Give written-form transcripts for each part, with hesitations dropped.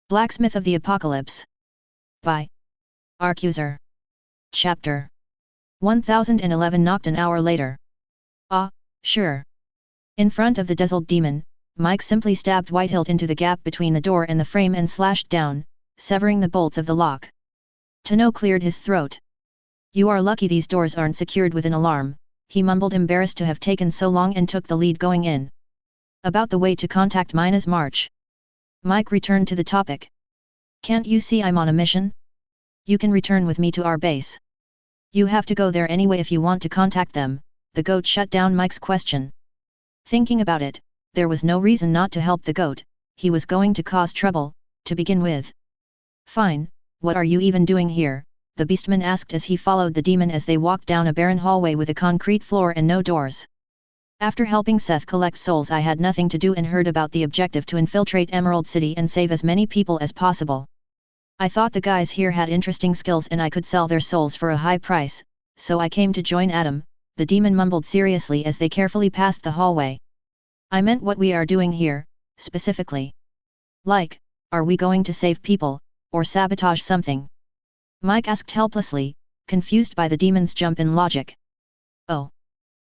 Blacksmith of the Apocalypse. By Arcuser. Chapter 1011. Knocked an hour later. Ah, sure. In front of the dazzled demon, Mike simply stabbed Whitehilt into the gap between the door and the frame and slashed down, severing the bolts of the lock. Tano cleared his throat. "You are lucky these doors aren't secured with an alarm," he mumbled, embarrassed to have taken so long, and took the lead going in. "About the way to contact Mina's March." Mike returned to the topic. "Can't you see I'm on a mission? You can return with me to our base. You have to go there anyway if you want to contact them." The goat shut down Mike's question. Thinking about it, there was no reason not to help the goat. He was going to cause trouble, to begin with. "Fine, what are you even doing here?" the beastman asked as he followed the demon as they walked down a barren hallway with a concrete floor and no doors. "After helping Seth collect souls, I had nothing to do and heard about the objective to infiltrate Emerald City and save as many people as possible. I thought the guys here had interesting skills and I could sell their souls for a high price, so I came to join Adam," the demon mumbled seriously as they carefully passed the hallway. "I meant what we are doing here, specifically. Like, are we going to save people, or sabotage something?" Mike asked helplessly, confused by the demon's jump in logic. "Oh."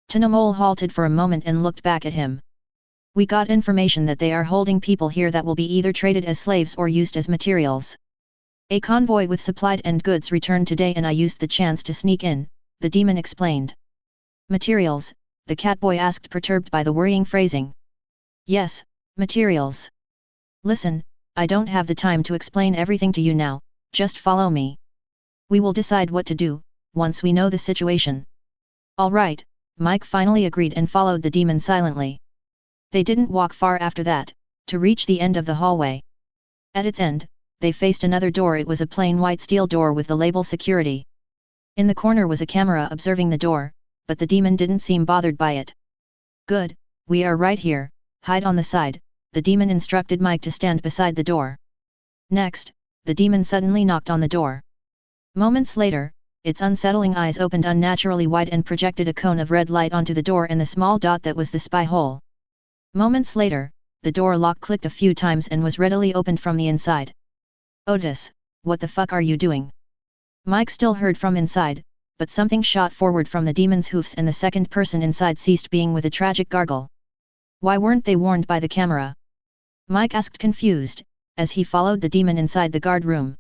Tanomole halted for a moment and looked back at him. "We got information that they are holding people here that will be either traded as slaves or used as materials. A convoy with supplied and goods returned today and I used the chance to sneak in," the demon explained. "Materials?" the catboy asked, perturbed by the worrying phrasing. "Yes, materials. Listen, I don't have the time to explain everything to you now, just follow me. We will decide what to do, once we know the situation." "All right," Mike finally agreed and followed the demon silently. They didn't walk far after that, to reach the end of the hallway. At its end, they faced another door. It was a plain white steel door with the label security. In the corner was a camera observing the door, but the demon didn't seem bothered by it. "Good, we are right here, hide on the side," the demon instructed Mike to stand beside the door. Next, the demon suddenly knocked on the door. Moments later, its unsettling eyes opened unnaturally wide and projected a cone of red light onto the door and the small dot that was the spy hole. Moments later, the door lock clicked a few times and was readily opened from the inside. "Otis, what the fuck are you doing?" Mike still heard from inside, but something shot forward from the demon's hoofs and the second person inside ceased being with a tragic gargle. "Why weren't they warned by the camera?" Mike asked, confused, as he followed the demon inside the guard room.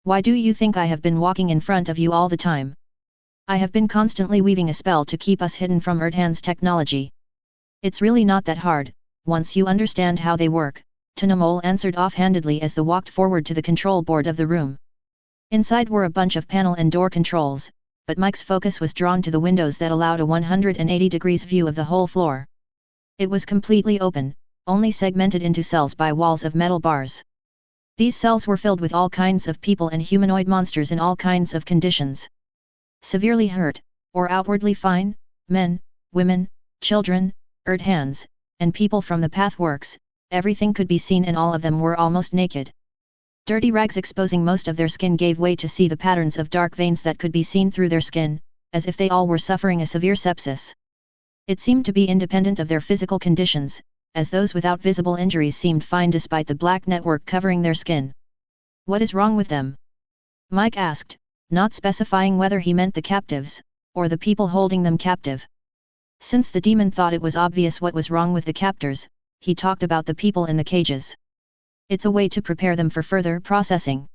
"Why do you think I have been walking in front of you all the time? I have been constantly weaving a spell to keep us hidden from Erdhan's technology. It's really not that hard, once you understand how they work," Tanomole answered offhandedly as they walked forward to the control board of the room. Inside were a bunch of panel and door controls, but Mike's focus was drawn to the windows that allowed a 180 degrees view of the whole floor. It was completely open, only segmented into cells by walls of metal bars. These cells were filled with all kinds of people and humanoid monsters in all kinds of conditions. Severely hurt, or outwardly fine, men, women, children, Erdhans, and people from the Pathworks, everything could be seen and all of them were almost naked. Dirty rags exposing most of their skin gave way to see the patterns of dark veins that could be seen through their skin, as if they all were suffering a severe sepsis. It seemed to be independent of their physical conditions, as those without visible injuries seemed fine despite the black network covering their skin. "What is wrong with them?" Mike asked, not specifying whether he meant the captives, or the people holding them captive. Since the demon thought it was obvious what was wrong with the captors, he talked about the people in the cages. "It's a way to prepare them for further processing.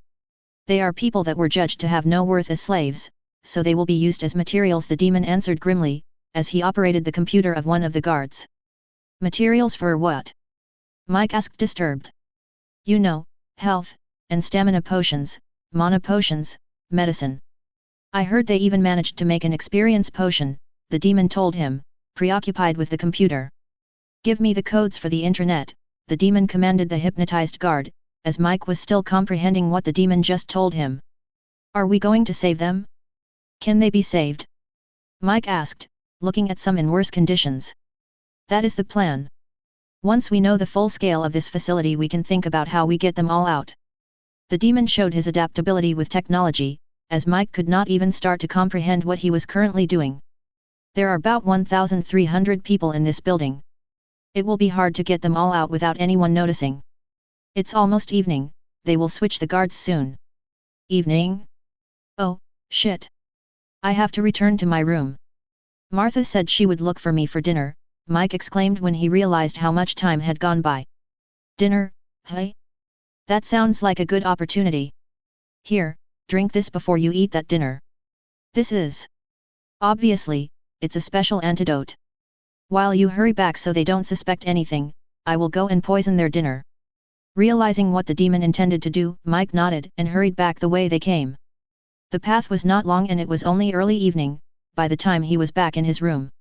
They are people that were judged to have no worth as slaves, so they will be used as materials," the demon answered grimly, as he operated the computer of one of the guards. "Materials for what?" Mike asked, disturbed. "You know, health, and stamina potions, mana potions, medicine. I heard they even managed to make an experience potion," the demon told him, preoccupied with the computer. "Give me the codes for the intranet," the demon commanded the hypnotized guard, as Mike was still comprehending what the demon just told him. "Are we going to save them? Can they be saved?" Mike asked, looking at some in worse conditions. "That is the plan. Once we know the full scale of this facility we can think about how we get them all out." The demon showed his adaptability with technology, as Mike could not even start to comprehend what he was currently doing. "There are about 1,300 people in this building. It will be hard to get them all out without anyone noticing. It's almost evening, they will switch the guards soon. Evening? Oh, shit. I have to return to my room. Martha said she would look for me for dinner, Mike exclaimed when he realized how much time had gone by. Dinner, hey? That sounds like a good opportunity. Here, drink this before you eat that dinner. This is. Obviously, it's a special antidote. While you hurry back so they don't suspect anything, I will go and poison their dinner. Realizing what the demon intended to do, Mike nodded and hurried back the way they came. The path was not long and it was only early evening, by the time he was back in his room.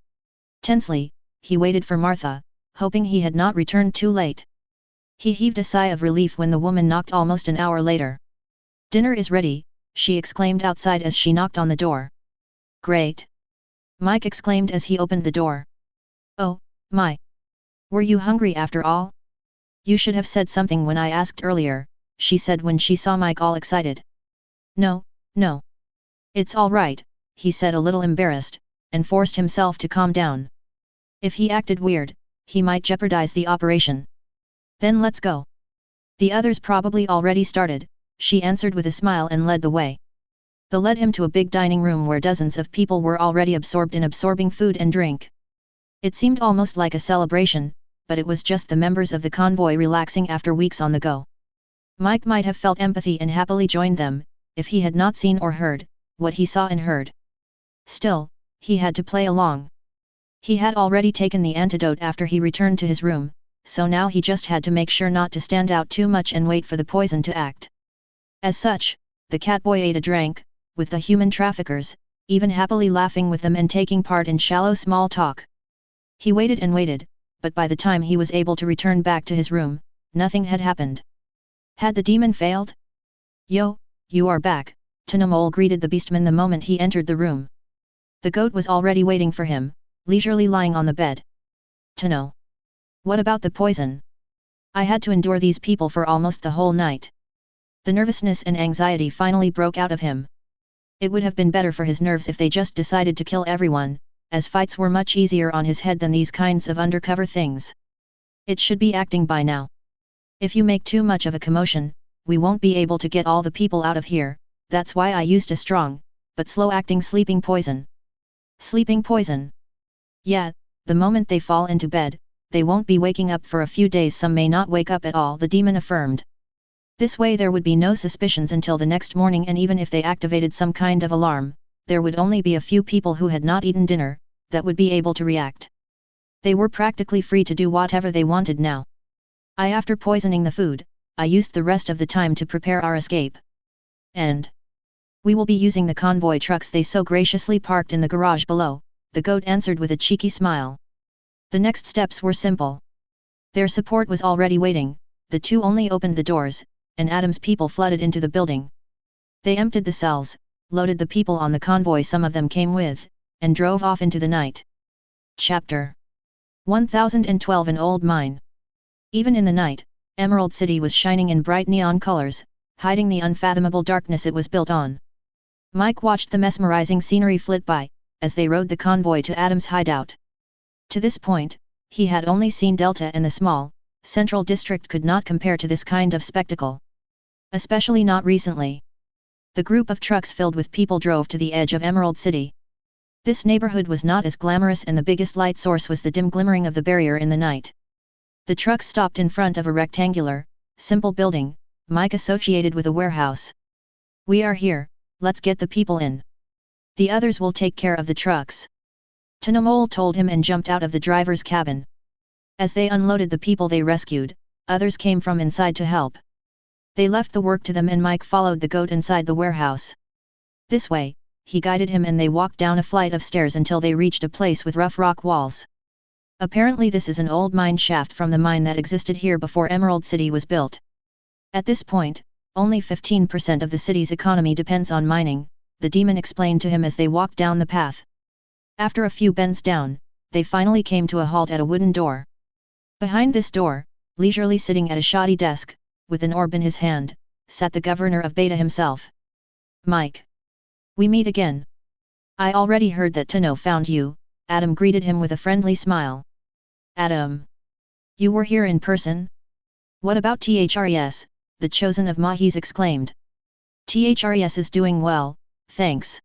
Tensely, he waited for Martha, hoping he had not returned too late. He heaved a sigh of relief when the woman knocked almost an hour later. Dinner is ready, she exclaimed outside as she knocked on the door. Great! Mike exclaimed as he opened the door. Oh, my! Were you hungry after all? You should have said something when I asked earlier, she said when she saw Mike all excited. No. It's all right, he said a little embarrassed, and forced himself to calm down. If he acted weird, he might jeopardize the operation. Then let's go. The others probably already started, she answered with a smile and led the way. They led him to a big dining room where dozens of people were already absorbed in absorbing food and drink. It seemed almost like a celebration, but it was just the members of the convoy relaxing after weeks on the go. Mike might have felt empathy and happily joined them, if he had not seen or heard what he saw and heard. Still, he had to play along. He had already taken the antidote after he returned to his room, so now he just had to make sure not to stand out too much and wait for the poison to act. As such, the catboy ate a drank, with the human traffickers, even happily laughing with them and taking part in shallow small talk. He waited and waited, but by the time he was able to return back to his room, nothing had happened. Had the demon failed? Yo, you are back, Tinamol greeted the beastman the moment he entered the room. The goat was already waiting for him, leisurely lying on the bed. Tino. What about the poison? I had to endure these people for almost the whole night. The nervousness and anxiety finally broke out of him. It would have been better for his nerves if they just decided to kill everyone, as fights were much easier on his head than these kinds of undercover things. It should be acting by now. If you make too much of a commotion, we won't be able to get all the people out of here, that's why I used a strong, but slow-acting sleeping poison. Sleeping poison? Yeah, the moment they fall into bed, they won't be waking up for a few days. Some may not wake up at all, the demon affirmed. This way there would be no suspicions until the next morning, and even if they activated some kind of alarm, there would only be a few people who had not eaten dinner, that would be able to react. They were practically free to do whatever they wanted now. After poisoning the food, I used the rest of the time to prepare our escape. And we will be using the convoy trucks they so graciously parked in the garage below, the goat answered with a cheeky smile. The next steps were simple. Their support was already waiting, the two only opened the doors, and Adam's people flooded into the building. They emptied the cells, loaded the people on the convoy some of them came with, and drove off into the night. Chapter 1012 An Old Mine. Even in the night, Emerald City was shining in bright neon colors, hiding the unfathomable darkness it was built on. Mike watched the mesmerizing scenery flit by, as they rode the convoy to Adam's hideout. To this point, he had only seen Delta, and the small, central district could not compare to this kind of spectacle. Especially not recently. The group of trucks filled with people drove to the edge of Emerald City. This neighborhood was not as glamorous, and the biggest light source was the dim glimmering of the barrier in the night. The trucks stopped in front of a rectangular, simple building, Mike associated with a warehouse. We are here, let's get the people in. The others will take care of the trucks. Tinamol told him and jumped out of the driver's cabin. As they unloaded the people they rescued, others came from inside to help. They left the work to them, and Mike followed the goat inside the warehouse. This way, he guided him, and they walked down a flight of stairs until they reached a place with rough rock walls. Apparently this is an old mine shaft from the mine that existed here before Emerald City was built. At this point, only 15% of the city's economy depends on mining, the demon explained to him as they walked down the path. After a few bends down, they finally came to a halt at a wooden door. Behind this door, leisurely sitting at a shoddy desk, with an orb in his hand, sat the governor of Beta himself. Mike. We meet again. I already heard that Tino found you, Adam greeted him with a friendly smile. Adam. You were here in person? What about THRES? the chosen of Mahis exclaimed. THRES is doing well, thanks.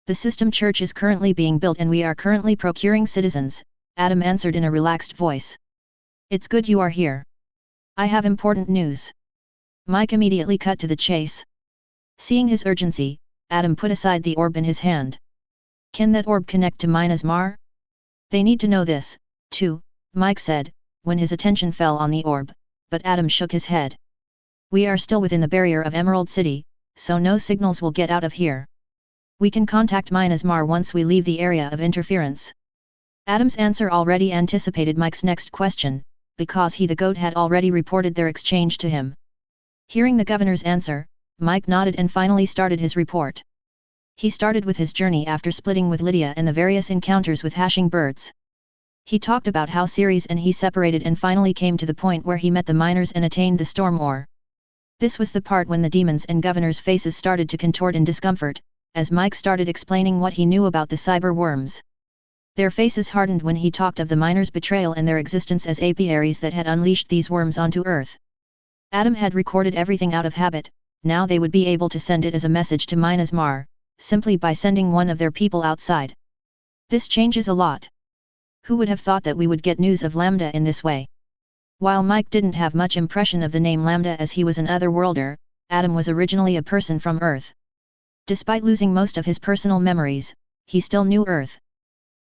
The system church is currently being built and we are currently procuring citizens, Adam answered in a relaxed voice. It's good you are here. I have important news. Mike immediately cut to the chase. Seeing his urgency, Adam put aside the orb in his hand. Can that orb connect to Minasmar? They need to know this, too, Mike said, when his attention fell on the orb, but Adam shook his head. We are still within the barrier of Emerald City, so no signals will get out of here. We can contact Minasmar once we leave the area of interference. Adam's answer already anticipated Mike's next question, because he the goat had already reported their exchange to him. Hearing the governor's answer, Mike nodded and finally started his report. He started with his journey after splitting with Lydia and the various encounters with hashing birds. He talked about how Ceres and he separated and finally came to the point where he met the miners and attained the storm ore. This was the part when the demons and governor's faces started to contort in discomfort, as Mike started explaining what he knew about the cyber worms. Their faces hardened when he talked of the miners' betrayal and their existence as apiaries that had unleashed these worms onto Earth. Adam had recorded everything out of habit, now they would be able to send it as a message to Minasmar, simply by sending one of their people outside. This changes a lot. Who would have thought that we would get news of Lambda in this way? While Mike didn't have much impression of the name Lambda as he was an otherworlder, Adam was originally a person from Earth. Despite losing most of his personal memories, he still knew Earth.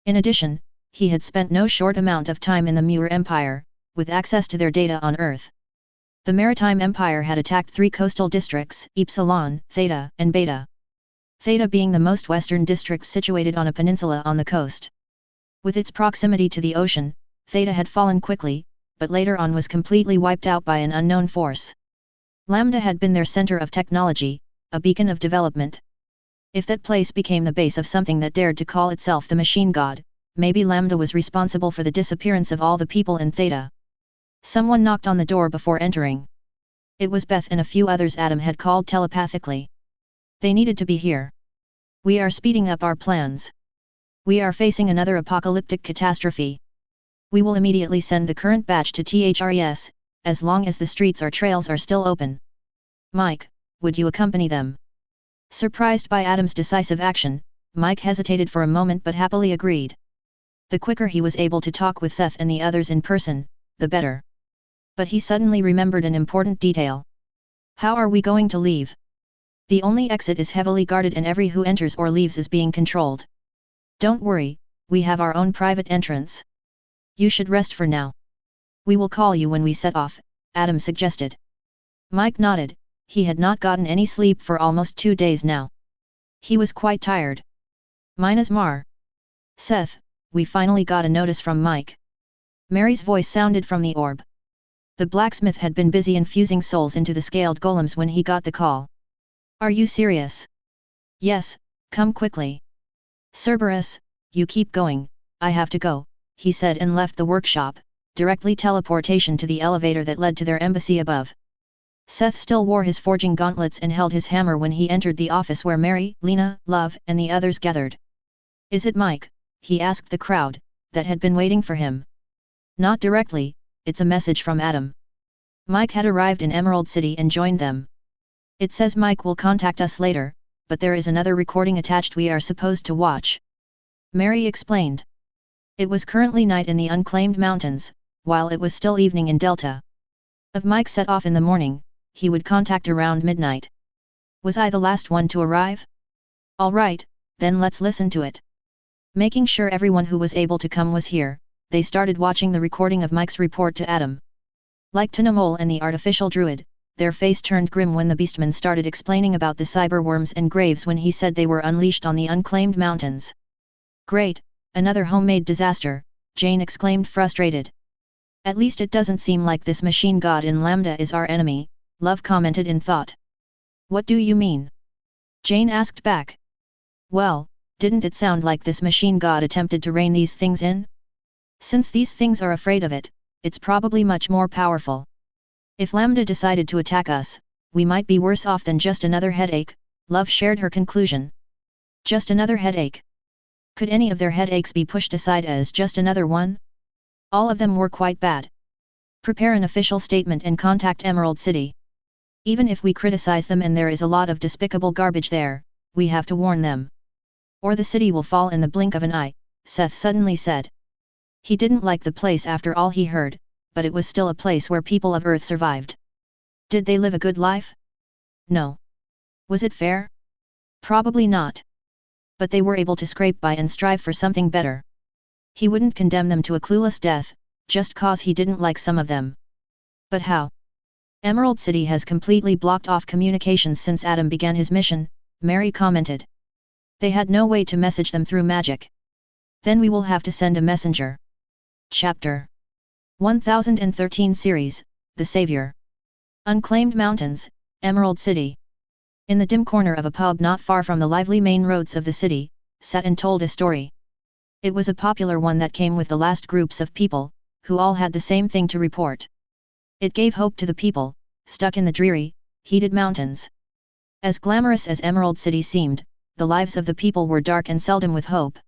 In addition, he had spent no short amount of time in the Muir Empire, with access to their data on Earth. The Maritime Empire had attacked 3 coastal districts, Epsilon, Theta, and Beta. Theta being the most western district situated on a peninsula on the coast. With its proximity to the ocean, Theta had fallen quickly, but later on was completely wiped out by an unknown force. Lambda had been their center of technology, a beacon of development. If that place became the base of something that dared to call itself the Machine God, maybe Lambda was responsible for the disappearance of all the people in Theta. Someone knocked on the door before entering. It was Beth and a few others Adam had called telepathically. They needed to be here. We are speeding up our plans. We are facing another apocalyptic catastrophe. We will immediately send the current batch to THRES, as long as the streets or trails are still open. Mike, would you accompany them? Surprised by Adam's decisive action, Mike hesitated for a moment but happily agreed. The quicker he was able to talk with Seth and the others in person, the better. But he suddenly remembered an important detail. How are we going to leave? The only exit is heavily guarded and every who enters or leaves is being controlled. Don't worry, we have our own private entrance. You should rest for now. We will call you when we set off, Adam suggested. Mike nodded, he had not gotten any sleep for almost 2 days now. He was quite tired. Minasmar. Seth, we finally got a notice from Mike. Mary's voice sounded from the orb. The blacksmith had been busy infusing souls into the scaled golems when he got the call. Are you serious? Yes, come quickly. Cerberus, you keep going, I have to go, he said and left the workshop, directly teleportation to the elevator that led to their embassy above. Seth still wore his forging gauntlets and held his hammer when he entered the office where Mary, Lena, Love, and the others gathered. Is it Mike? He asked the crowd, that had been waiting for him. Not directly, it's a message from Adam. Mike had arrived in Emerald City and joined them. It says Mike will contact us later, but there is another recording attached we are supposed to watch. Mary explained. It was currently night in the unclaimed mountains, while it was still evening in Delta. If Mike set off in the morning, he would contact around midnight. Was I the last one to arrive? All right, then let's listen to it. Making sure everyone who was able to come was here, they started watching the recording of Mike's report to Adam. Like Tunamole and the artificial druid, their face turned grim when the beastman started explaining about the cyberworms and graves when he said they were unleashed on the unclaimed mountains. Great, another homemade disaster, Jane exclaimed frustrated. At least it doesn't seem like this machine god in Lambda is our enemy, Love commented in thought. What do you mean? Jane asked back. Well, didn't it sound like this machine god attempted to rein these things in? Since these things are afraid of it, it's probably much more powerful. If Lambda decided to attack us, we might be worse off than just another headache, Love shared her conclusion. Just another headache. Could any of their headaches be pushed aside as just another one? All of them were quite bad. Prepare an official statement and contact Emerald City. Even if we criticize them and there is a lot of despicable garbage there, we have to warn them. Or the city will fall in the blink of an eye, Seth suddenly said. He didn't like the place after all he heard, but it was still a place where people of Earth survived. Did they live a good life? No. Was it fair? Probably not. But they were able to scrape by and strive for something better. He wouldn't condemn them to a clueless death, just cause he didn't like some of them. But how? Emerald City has completely blocked off communications since Adam began his mission, Mary commented. They had no way to message them through magic. Then we will have to send a messenger. Chapter 1013 Series, The Savior. Unclaimed Mountains, Emerald City. In the dim corner of a pub not far from the lively main roads of the city, sat and told a story. It was a popular one that came with the last groups of people, who all had the same thing to report. It gave hope to the people, stuck in the dreary, heated mountains. As glamorous as Emerald City seemed, the lives of the people were dark and seldom with hope.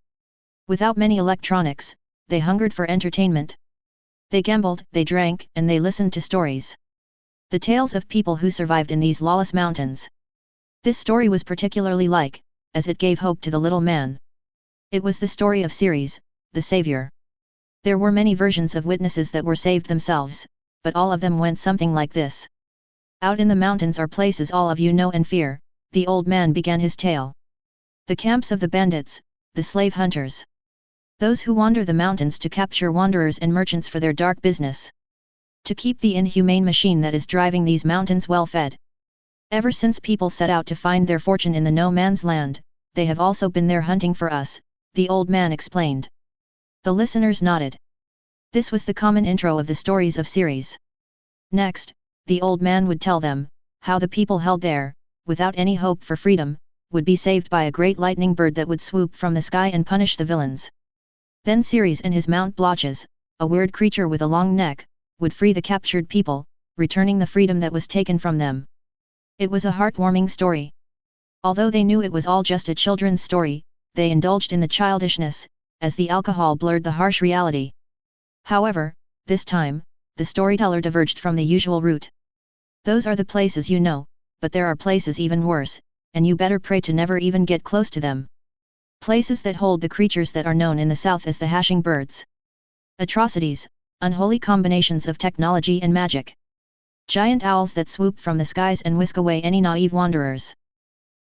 Without many electronics, they hungered for entertainment. They gambled, they drank, and they listened to stories. The tales of people who survived in these lawless mountains. This story was particularly like, as it gave hope to the little man. It was the story of Ceres, the savior. There were many versions of witnesses that were saved themselves, but all of them went something like this. Out in the mountains are places all of you know and fear, the old man began his tale. The camps of the bandits, the slave hunters. Those who wander the mountains to capture wanderers and merchants for their dark business. To keep the inhumane machine that is driving these mountains well fed. Ever since people set out to find their fortune in the no man's land, they have also been there hunting for us, the old man explained. The listeners nodded. This was the common intro of the stories of Ceres. Next, the old man would tell them, how the people held there, without any hope for freedom, would be saved by a great lightning bird that would swoop from the sky and punish the villains. Then Ceres and his mount Blotches, a weird creature with a long neck, would free the captured people, returning the freedom that was taken from them. It was a heartwarming story. Although they knew it was all just a children's story, they indulged in the childishness, as the alcohol blurred the harsh reality. However, this time, the storyteller diverged from the usual route. Those are the places you know, but there are places even worse, and you better pray to never even get close to them. Places that hold the creatures that are known in the south as the hashing birds. Atrocities, unholy combinations of technology and magic. Giant owls that swoop from the skies and whisk away any naive wanderers.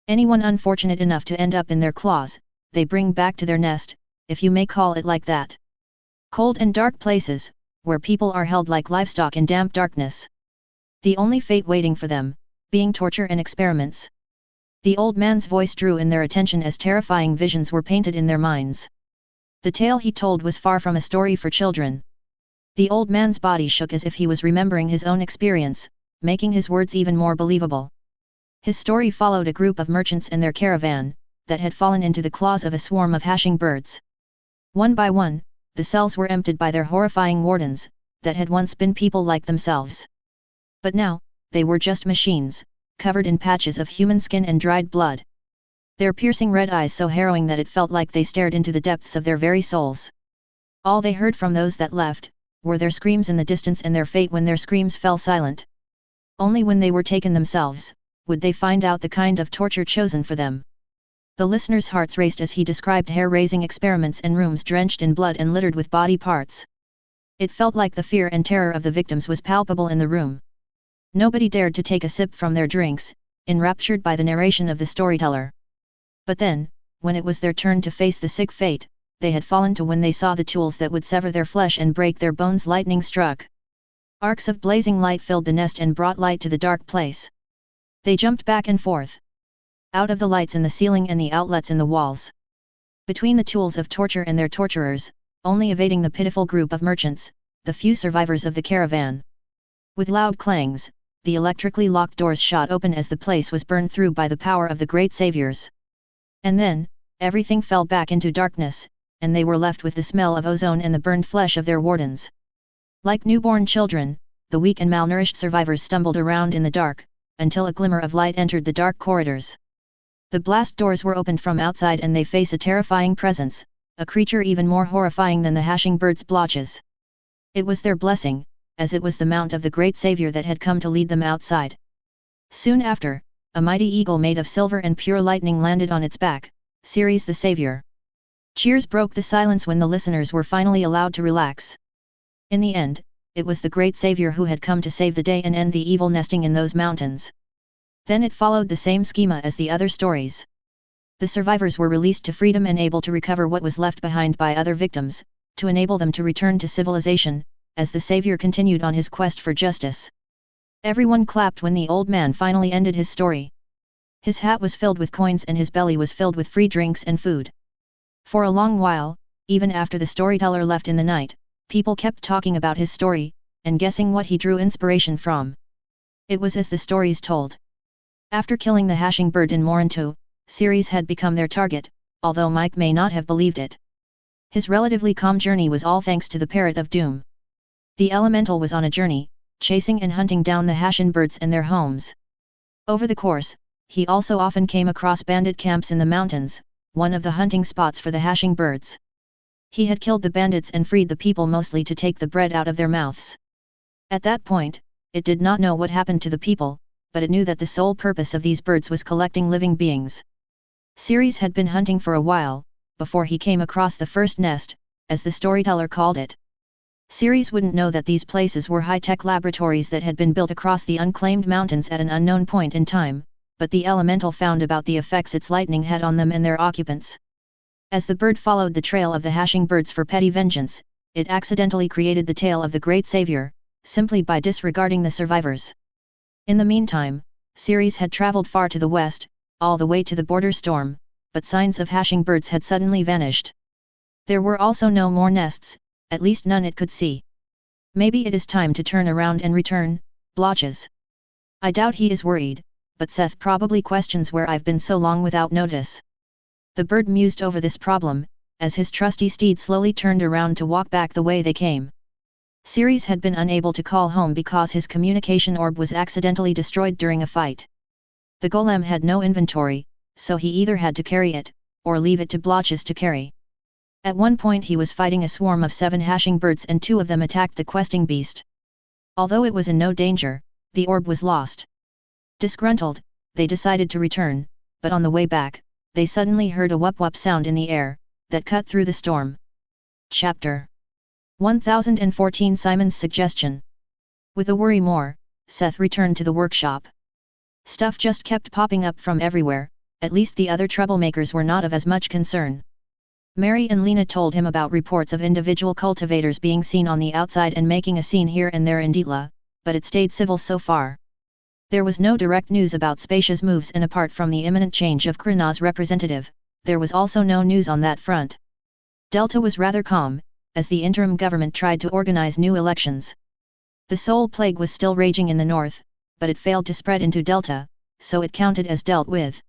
Anyone unfortunate enough to end up in their claws, they bring back to their nest, if you may call it like that. Cold and dark places, where people are held like livestock in damp darkness. The only fate waiting for them, being torture and experiments. The old man's voice drew in their attention as terrifying visions were painted in their minds. The tale he told was far from a story for children. The old man's body shook as if he was remembering his own experience, making his words even more believable. His story followed a group of merchants and their caravan, that had fallen into the claws of a swarm of hashing birds. One by one, the cells were emptied by their horrifying wardens, that had once been people like themselves. But now, they were just machines, covered in patches of human skin and dried blood. Their piercing red eyes so harrowing that it felt like they stared into the depths of their very souls. All they heard from those that left, were their screams in the distance and their fate when their screams fell silent. Only when they were taken themselves, would they find out the kind of torture chosen for them. The listeners' hearts raced as he described hair-raising experiments and rooms drenched in blood and littered with body parts. It felt like the fear and terror of the victims was palpable in the room. Nobody dared to take a sip from their drinks, enraptured by the narration of the storyteller. But then, when it was their turn to face the sick fate, they had fallen to when they saw the tools that would sever their flesh and break their bones. Lightning struck. Arcs of blazing light filled the nest and brought light to the dark place. They jumped back and forth. Out of the lights in the ceiling and the outlets in the walls. Between the tools of torture and their torturers, only evading the pitiful group of merchants, the few survivors of the caravan. With loud clangs, the electrically locked doors shot open as the place was burned through by the power of the great saviors. And then, everything fell back into darkness, and they were left with the smell of ozone and the burned flesh of their wardens. Like newborn children, the weak and malnourished survivors stumbled around in the dark, until a glimmer of light entered the dark corridors. The blast doors were opened from outside and they face a terrifying presence, a creature even more horrifying than the hashing birds' blotches. It was their blessing, as it was the mount of the great savior that had come to lead them outside. Soon after, a mighty eagle made of silver and pure lightning landed on its back, Ceres the Savior. Cheers broke the silence when the listeners were finally allowed to relax. In the end, it was the great Savior who had come to save the day and end the evil nesting in those mountains. Then it followed the same schema as the other stories. The survivors were released to freedom and able to recover what was left behind by other victims, to enable them to return to civilization, as the Savior continued on his quest for justice. Everyone clapped when the old man finally ended his story. His hat was filled with coins and his belly was filled with free drinks and food. For a long while, even after the storyteller left in the night, people kept talking about his story, and guessing what he drew inspiration from. It was as the stories told. After killing the hashing bird in Morinto, Ceres had become their target, although Mike may not have believed it. His relatively calm journey was all thanks to the Parrot of Doom. The elemental was on a journey, chasing and hunting down the hashing birds and their homes. Over the course, he also often came across bandit camps in the mountains, one of the hunting spots for the hashing birds. He had killed the bandits and freed the people mostly to take the bread out of their mouths. At that point, it did not know what happened to the people, but it knew that the sole purpose of these birds was collecting living beings. Ceres had been hunting for a while, before he came across the first nest, as the storyteller called it. Ceres wouldn't know that these places were high-tech laboratories that had been built across the unclaimed mountains at an unknown point in time, but the elemental found about the effects its lightning had on them and their occupants. As the bird followed the trail of the hashing birds for petty vengeance, it accidentally created the tale of the great savior, simply by disregarding the survivors. In the meantime, Ceres had traveled far to the west, all the way to the border storm, but signs of hashing birds had suddenly vanished. There were also no more nests, at least none it could see. Maybe it is time to turn around and return, blotches. I doubt he is worried, but Seth probably questions where I've been so long without notice. The bird mused over this problem, as his trusty steed slowly turned around to walk back the way they came. Ceres had been unable to call home because his communication orb was accidentally destroyed during a fight. The golem had no inventory, so he either had to carry it, or leave it to blotches to carry. At one point he was fighting a swarm of 7 hashing birds and 2 of them attacked the questing beast. Although it was in no danger, the orb was lost. Disgruntled, they decided to return, but on the way back, they suddenly heard a whoop-whoop sound in the air, that cut through the storm. Chapter 1014 Simon's Suggestion. With a worry more, Seth returned to the workshop. Stuff just kept popping up from everywhere, at least the other troublemakers were not of as much concern. Mary and Lena told him about reports of individual cultivators being seen on the outside and making a scene here and there in Dietla, but it stayed civil so far. There was no direct news about Spatia's moves, and apart from the imminent change of Krina's representative, there was also no news on that front. Delta was rather calm, as the interim government tried to organize new elections. The Soul Plague was still raging in the north, but it failed to spread into Delta, so it counted as dealt with.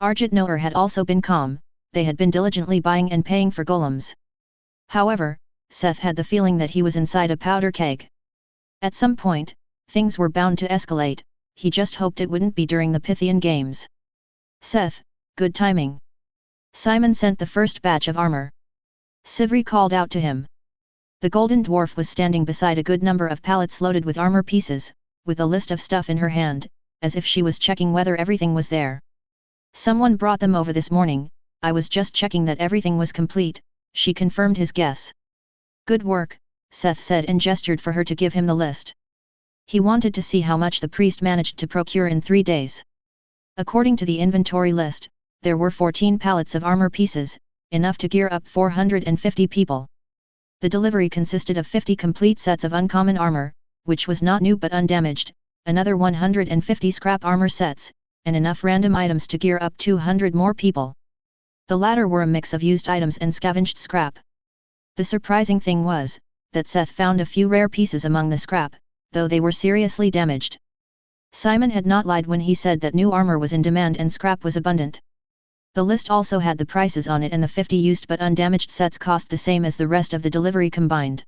Arjit Noor had also been calm, they had been diligently buying and paying for golems. However, Seth had the feeling that he was inside a powder keg. At some point, things were bound to escalate. He just hoped it wouldn't be during the Pythian Games. Seth, good timing. Simon sent the first batch of armor. Sivri called out to him. The golden dwarf was standing beside a good number of pallets loaded with armor pieces, with a list of stuff in her hand, as if she was checking whether everything was there. Someone brought them over this morning, I was just checking that everything was complete, she confirmed his guess. Good work, Seth said and gestured for her to give him the list. He wanted to see how much the priest managed to procure in 3 days. According to the inventory list, there were 14 pallets of armor pieces, enough to gear up 450 people. The delivery consisted of 50 complete sets of uncommon armor, which was not new but undamaged, another 150 scrap armor sets, and enough random items to gear up 200 more people. The latter were a mix of used items and scavenged scrap. The surprising thing was, that Seth found a few rare pieces among the scrap, though they were seriously damaged. Simon had not lied when he said that new armor was in demand and scrap was abundant. The list also had the prices on it, and the 50 used but undamaged sets cost the same as the rest of the delivery combined.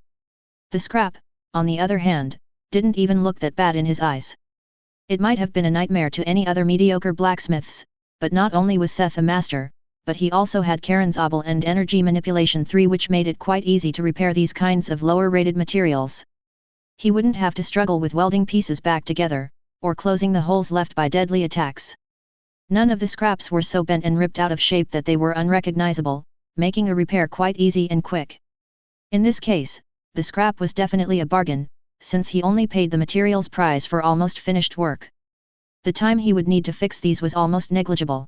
The scrap, on the other hand, didn't even look that bad in his eyes. It might have been a nightmare to any other mediocre blacksmiths, but not only was Seth a master, but he also had Karen's obel and energy manipulation 3, which made it quite easy to repair these kinds of lower-rated materials. He wouldn't have to struggle with welding pieces back together, or closing the holes left by deadly attacks. None of the scraps were so bent and ripped out of shape that they were unrecognizable, making a repair quite easy and quick. In this case, the scrap was definitely a bargain, since he only paid the materials price for almost finished work. The time he would need to fix these was almost negligible.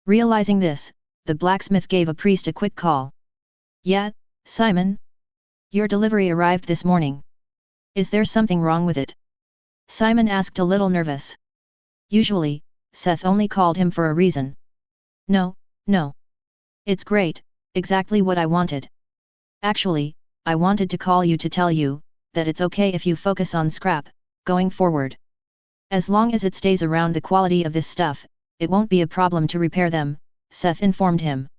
Realizing this, the blacksmith gave a priest a quick call. "Yeah, Simon? Your delivery arrived this morning. Is there something wrong with it?" Simon asked a little nervous. Usually, Seth only called him for a reason. No. It's great, exactly what I wanted. Actually, I wanted to call you to tell you that it's okay if you focus on scrap, going forward. As long as it stays around the quality of this stuff, it won't be a problem to repair them, Seth informed him.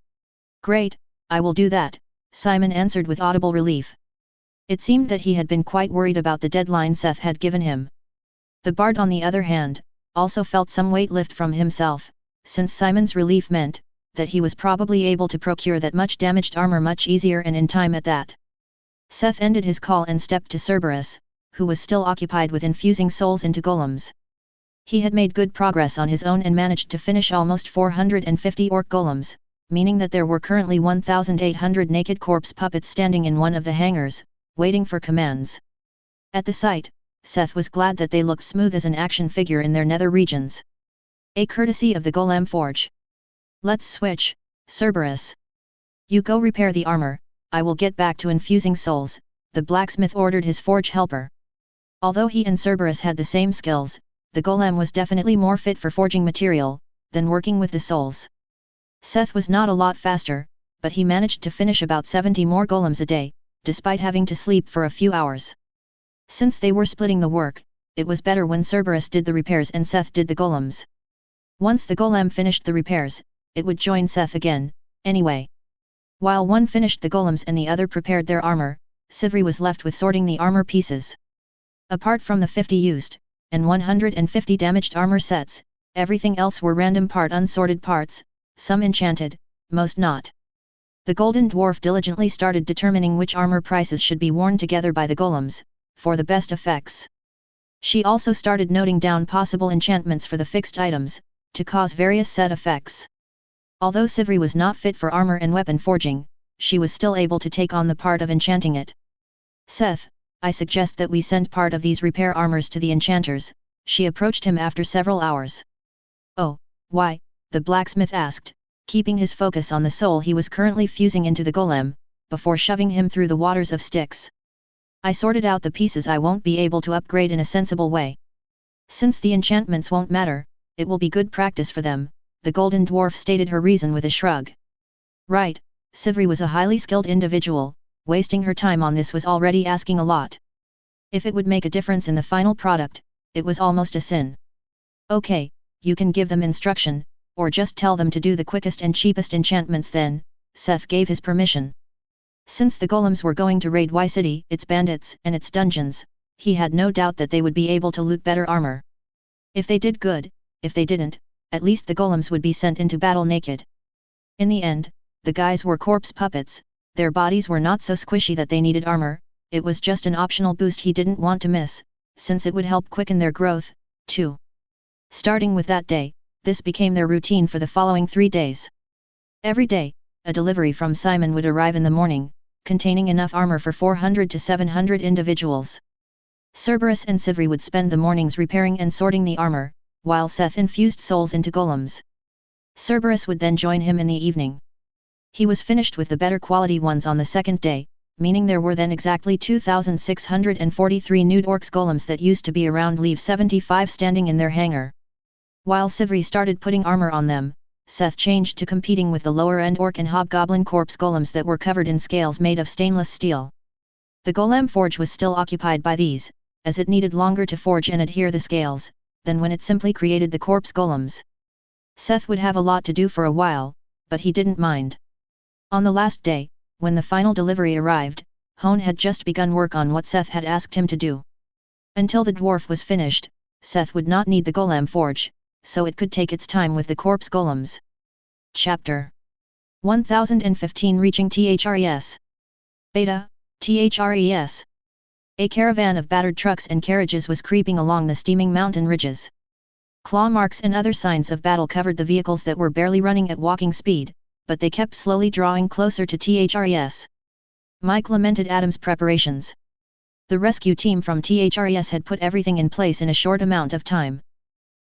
Great, I will do that, Simon answered with audible relief. It seemed that he had been quite worried about the deadline Seth had given him. The bard on the other hand, also felt some weight lift from himself, since Simon's relief meant that he was probably able to procure that much damaged armor much easier and in time at that. Seth ended his call and stepped to Cerberus, who was still occupied with infusing souls into golems. He had made good progress on his own and managed to finish almost 450 orc golems, meaning that there were currently 1,800 naked corpse puppets standing in one of the hangars, waiting for commands. At the sight, Seth was glad that they looked smooth as an action figure in their nether regions. A courtesy of the Golem Forge. Let's switch, Cerberus. You go repair the armor, I will get back to infusing souls, the blacksmith ordered his forge helper. Although he and Cerberus had the same skills, the golem was definitely more fit for forging material than working with the souls. Seth was not a lot faster, but he managed to finish about 70 more golems a day, despite having to sleep for a few hours. Since they were splitting the work, it was better when Cerberus did the repairs and Seth did the golems. Once the golem finished the repairs, it would join Seth again, anyway. While one finished the golems and the other prepared their armor, Sivri was left with sorting the armor pieces. Apart from the 50 used, and 150 damaged armor sets, everything else were random unsorted parts, some enchanted, most not. The Golden Dwarf diligently started determining which armor prices should be worn together by the golems, for the best effects. She also started noting down possible enchantments for the fixed items, to cause various set effects. Although Sivri was not fit for armor and weapon forging, she was still able to take on the part of enchanting it. Seth, I suggest that we send part of these repair armors to the enchanters, she approached him after several hours. Oh, why? The blacksmith asked, keeping his focus on the soul he was currently fusing into the golem, before shoving him through the waters of Styx. I sorted out the pieces I won't be able to upgrade in a sensible way. Since the enchantments won't matter, it will be good practice for them, the Golden Dwarf stated her reason with a shrug. Right, Sivri was a highly skilled individual, wasting her time on this was already asking a lot. If it would make a difference in the final product, it was almost a sin. Okay, you can give them instruction, or just tell them to do the quickest and cheapest enchantments then, Seth gave his permission. Since the golems were going to raid Y City, its bandits and its dungeons, he had no doubt that they would be able to loot better armor. If they did good, if they didn't, at least the golems would be sent into battle naked. In the end, the guys were corpse puppets, their bodies were not so squishy that they needed armor, it was just an optional boost he didn't want to miss, since it would help quicken their growth, too. Starting with that day, this became their routine for the following 3 days. Every day, a delivery from Simon would arrive in the morning, containing enough armor for 400 to 700 individuals. Cerberus and Sivri would spend the mornings repairing and sorting the armor, while Seth infused souls into golems. Cerberus would then join him in the evening. He was finished with the better quality ones on the second day, meaning there were then exactly 2,643 nude orcs golems that used to be around, leave 75 standing in their hangar. While Sivri started putting armor on them, Seth changed to competing with the lower-end orc and hobgoblin corpse golems that were covered in scales made of stainless steel. The golem forge was still occupied by these, as it needed longer to forge and adhere the scales, than when it simply created the corpse golems. Seth would have a lot to do for a while, but he didn't mind. On the last day, when the final delivery arrived, Hone had just begun work on what Seth had asked him to do. Until the dwarf was finished, Seth would not need the golem forge, so it could take its time with the corpse golems. Chapter 1015 Reaching THRES. Beta, THRES. A caravan of battered trucks and carriages was creeping along the steaming mountain ridges. Claw marks and other signs of battle covered the vehicles that were barely running at walking speed, but they kept slowly drawing closer to THRES. Mike lamented Adam's preparations. The rescue team from THRES had put everything in place in a short amount of time.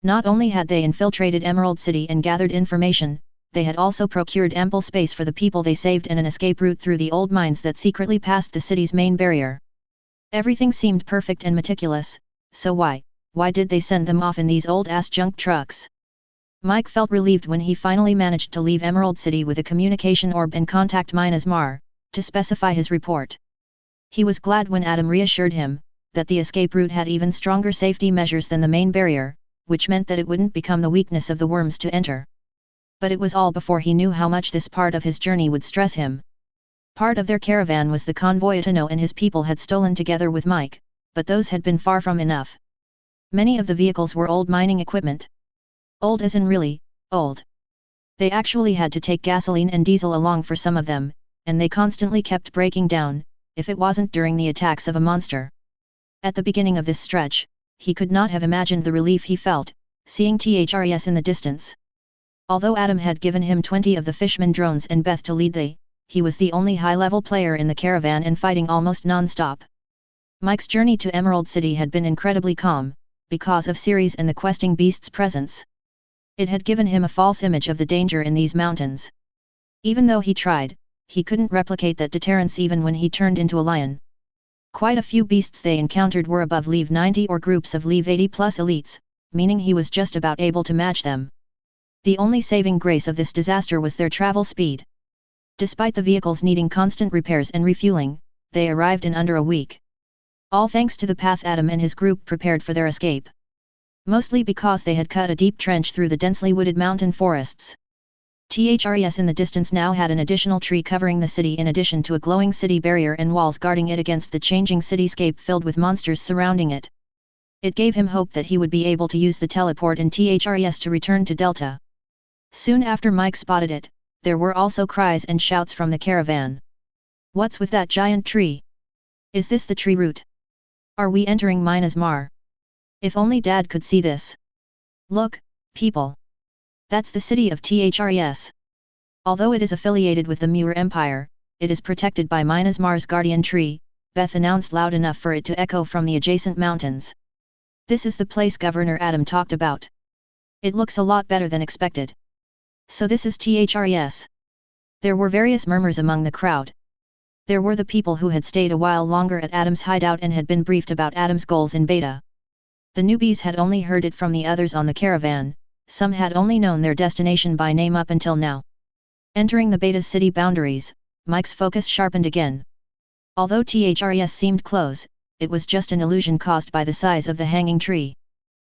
Not only had they infiltrated Emerald City and gathered information, they had also procured ample space for the people they saved and an escape route through the old mines that secretly passed the city's main barrier. Everything seemed perfect and meticulous, so why did they send them off in these old-ass junk trucks? Mike felt relieved when he finally managed to leave Emerald City with a communication orb and contact Minas Mar, to specify his report. He was glad when Adam reassured him that the escape route had even stronger safety measures than the main barrier, which meant that it wouldn't become the weakness of the worms to enter. But it was all before he knew how much this part of his journey would stress him. Part of their caravan was the convoy Tano and his people had stolen together with Mike, but those had been far from enough. Many of the vehicles were old mining equipment. Old as in really, old. They actually had to take gasoline and diesel along for some of them, and they constantly kept breaking down, if it wasn't during the attacks of a monster. At the beginning of this stretch, he could not have imagined the relief he felt, seeing THRES in the distance. Although Adam had given him 20 of the Fishman drones and Beth to lead he was the only high-level player in the caravan and fighting almost non-stop. Mike's journey to Emerald City had been incredibly calm, because of Ceres and the questing beast's presence. It had given him a false image of the danger in these mountains. Even though he tried, he couldn't replicate that deterrence even when he turned into a lion. Quite a few beasts they encountered were above Level 90 or groups of Level 80 plus elites, meaning he was just about able to match them. The only saving grace of this disaster was their travel speed. Despite the vehicles needing constant repairs and refueling, they arrived in under a week. All thanks to the path Adam and his group prepared for their escape. Mostly because they had cut a deep trench through the densely wooded mountain forests. THRES in the distance now had an additional tree covering the city in addition to a glowing city barrier and walls guarding it against the changing cityscape filled with monsters surrounding it. It gave him hope that he would be able to use the teleport in THRES to return to Delta. Soon after Mike spotted it, there were also cries and shouts from the caravan. "What's with that giant tree? Is this the tree route? Are we entering Minas Mar? If only Dad could see this. Look, people. That's the city of THRES. Although it is affiliated with the Muir Empire, it is protected by Minas Mar's guardian tree," Beth announced loud enough for it to echo from the adjacent mountains. "This is the place Governor Adam talked about. It looks a lot better than expected. So this is THRES." There were various murmurs among the crowd. There were the people who had stayed a while longer at Adam's hideout and had been briefed about Adam's goals in beta. The newbies had only heard it from the others on the caravan, some had only known their destination by name up until now. Entering the beta's city boundaries, Mike's focus sharpened again. Although THRES seemed close, it was just an illusion caused by the size of the hanging tree.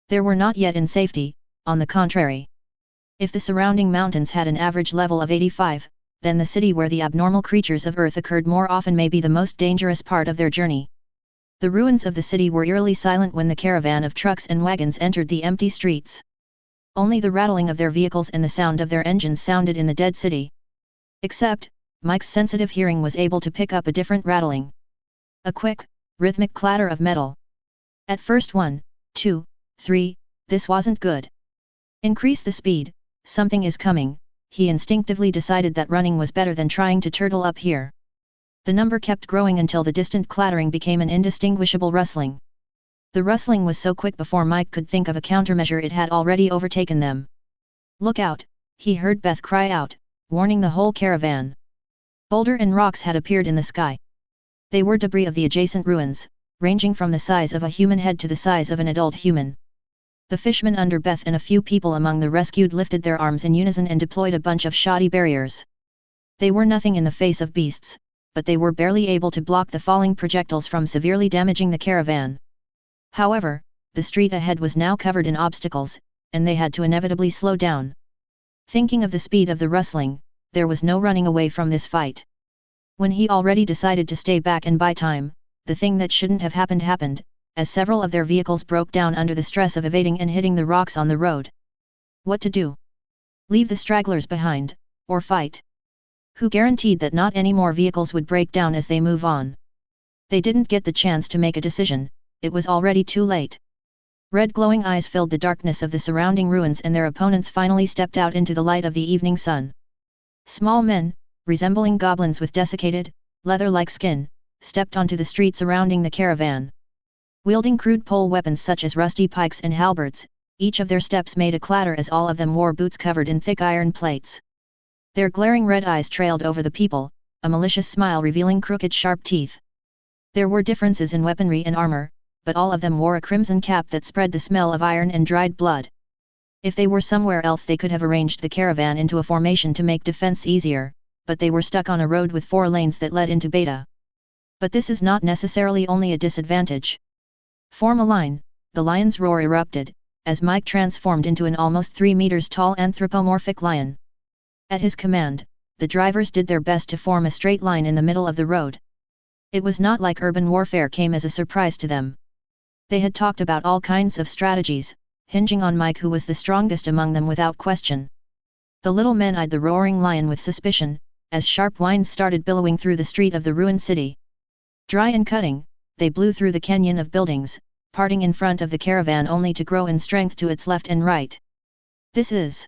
There were not yet in safety, on the contrary. If the surrounding mountains had an average level of 85, then the city where the abnormal creatures of Earth occurred more often may be the most dangerous part of their journey. The ruins of the city were eerily silent when the caravan of trucks and wagons entered the empty streets. Only the rattling of their vehicles and the sound of their engines sounded in the dead city. Except, Mike's sensitive hearing was able to pick up a different rattling. A quick, rhythmic clatter of metal. At first 1, 2, 3, this wasn't good. Increase the speed, something is coming, he instinctively decided that running was better than trying to turtle up here. The number kept growing until the distant clattering became an indistinguishable rustling. The rustling was so quick before Mike could think of a countermeasure it had already overtaken them. "Look out," he heard Beth cry out, warning the whole caravan. Boulder and rocks had appeared in the sky. They were debris of the adjacent ruins, ranging from the size of a human head to the size of an adult human. The fishmen under Beth and a few people among the rescued lifted their arms in unison and deployed a bunch of shoddy barriers. They were nothing in the face of beasts, but they were barely able to block the falling projectiles from severely damaging the caravan. However, the street ahead was now covered in obstacles, and they had to inevitably slow down. Thinking of the speed of the rustling, there was no running away from this fight. When he already decided to stay back and buy time, the thing that shouldn't have happened happened, as several of their vehicles broke down under the stress of evading and hitting the rocks on the road. What to do? Leave the stragglers behind, or fight? Who guaranteed that not any more vehicles would break down as they move on? They didn't get the chance to make a decision, it was already too late. Red glowing eyes filled the darkness of the surrounding ruins and their opponents finally stepped out into the light of the evening sun. Small men, resembling goblins with desiccated, leather-like skin, stepped onto the street surrounding the caravan. Wielding crude pole weapons such as rusty pikes and halberds, each of their steps made a clatter as all of them wore boots covered in thick iron plates. Their glaring red eyes trailed over the people, a malicious smile revealing crooked sharp teeth. There were differences in weaponry and armor, but all of them wore a crimson cap that spread the smell of iron and dried blood. If they were somewhere else they could have arranged the caravan into a formation to make defense easier, but they were stuck on a road with 4 lanes that led into Beta. But this is not necessarily only a disadvantage. Form a line, the lion's roar erupted, as Mike transformed into an almost 3 meters tall anthropomorphic lion. At his command, the drivers did their best to form a straight line in the middle of the road. It was not like urban warfare came as a surprise to them. They had talked about all kinds of strategies, hinging on Mike who was the strongest among them without question. The little men eyed the roaring lion with suspicion, as sharp whines started billowing through the street of the ruined city. Dry and cutting, they blew through the canyon of buildings, parting in front of the caravan only to grow in strength to its left and right. Is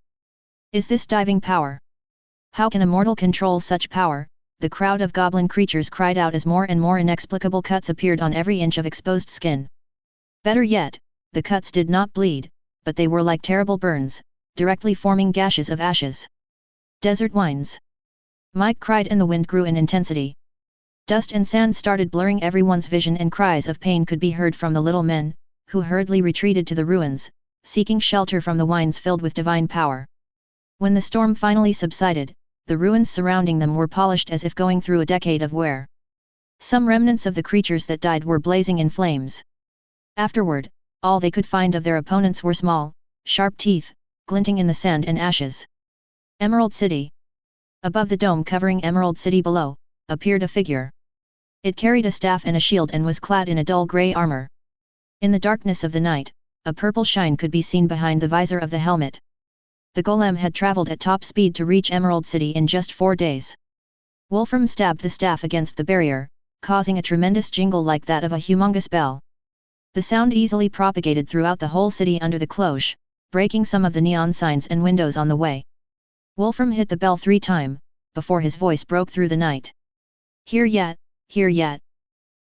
this diving power? How can a mortal control such power? The crowd of goblin creatures cried out as more and more inexplicable cuts appeared on every inch of exposed skin. Better yet, the cuts did not bleed, but they were like terrible burns, directly forming gashes of ashes. Desert whines! Mike cried and the wind grew in intensity. Dust and sand started blurring everyone's vision and cries of pain could be heard from the little men, who hurriedly retreated to the ruins, seeking shelter from the whines filled with divine power. When the storm finally subsided, the ruins surrounding them were polished as if going through a decade of wear. Some remnants of the creatures that died were blazing in flames. Afterward, all they could find of their opponents were small, sharp teeth, glinting in the sand and ashes. Emerald City. Above the dome covering Emerald City below, appeared a figure. It carried a staff and a shield and was clad in a dull grey armor. In the darkness of the night, a purple shine could be seen behind the visor of the helmet. The golem had traveled at top speed to reach Emerald City in just 4 days. Wolfram stabbed the staff against the barrier, causing a tremendous jingle like that of a humongous bell. The sound easily propagated throughout the whole city under the cloche, breaking some of the neon signs and windows on the way. Wolfram hit the bell 3 times, before his voice broke through the night. Here yet, here yet.